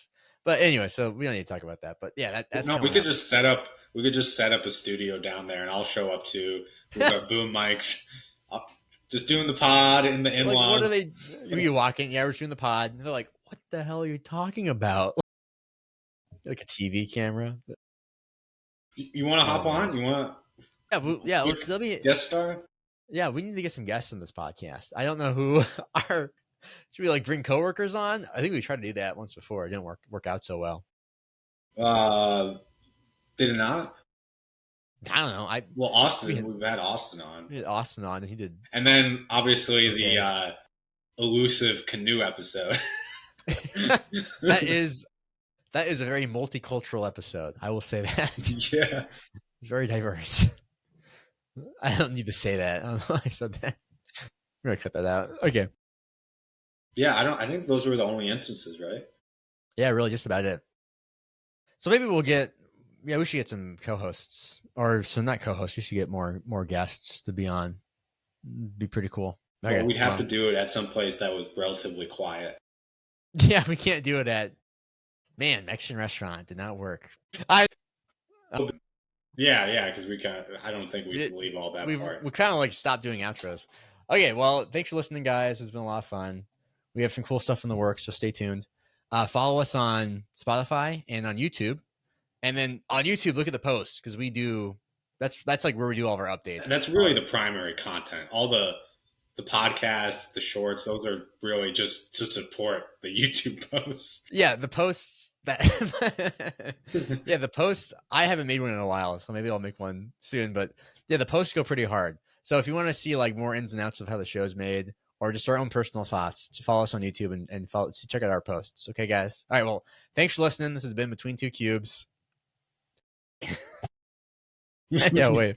[SPEAKER 2] so we don't need to talk about that. But yeah, that's
[SPEAKER 1] no. We could just set up a studio down there, and I'll show up too with our boom mics, just doing the pod in the in-laws.
[SPEAKER 2] Like, what are they? You walking? Yeah, we're doing the pod. And they're like, what the hell are you talking about? Like a TV camera.
[SPEAKER 1] You want to hop on? You want?
[SPEAKER 2] Yeah. Let me
[SPEAKER 1] guest star.
[SPEAKER 2] Yeah, we need to get some guests on this podcast. I don't know who are. Should we like bring coworkers on? I think we tried to do that once before. It didn't work out so well.
[SPEAKER 1] Did it not?
[SPEAKER 2] I don't know.
[SPEAKER 1] Austin, we've had Austin on.
[SPEAKER 2] We had Austin on, and he did.
[SPEAKER 1] And then obviously the elusive canoe episode.
[SPEAKER 2] That is a very multicultural episode. I will say that.
[SPEAKER 1] Yeah,
[SPEAKER 2] it's very diverse. I don't need to say that. I don't know why I said that. I'm gonna cut that out. Okay.
[SPEAKER 1] Yeah, I think those were the only instances, right?
[SPEAKER 2] Yeah, really, just about it. So maybe we should get some co-hosts, or some, not co-hosts. We should get more guests to be on. It'd be pretty cool.
[SPEAKER 1] Okay, we'd have to do it at some place that was relatively quiet.
[SPEAKER 2] Yeah, we can't do it at Mexican restaurant. Did not work.
[SPEAKER 1] Yeah, because I don't think we can leave all that part.
[SPEAKER 2] We kind of like stopped doing outros. Okay, well, thanks for listening, guys. It's been a lot of fun. We have some cool stuff in the works, so stay tuned. Follow us on Spotify and on YouTube, And then on YouTube, look at the posts because we do. That's like where we do all of our updates.
[SPEAKER 1] That's really the primary content. All the podcasts, the shorts, those are really just to support the YouTube posts.
[SPEAKER 2] Yeah, the posts that yeah, the posts I haven't made one in a while, so maybe I'll make one soon. But yeah, the posts go pretty hard. So if you want to see like more ins and outs of how the show's made, or just our own personal thoughts, just follow us on YouTube and check out our posts. Okay, guys. All right. Well, thanks for listening. This has been Between Two Cubes. Yeah, wait.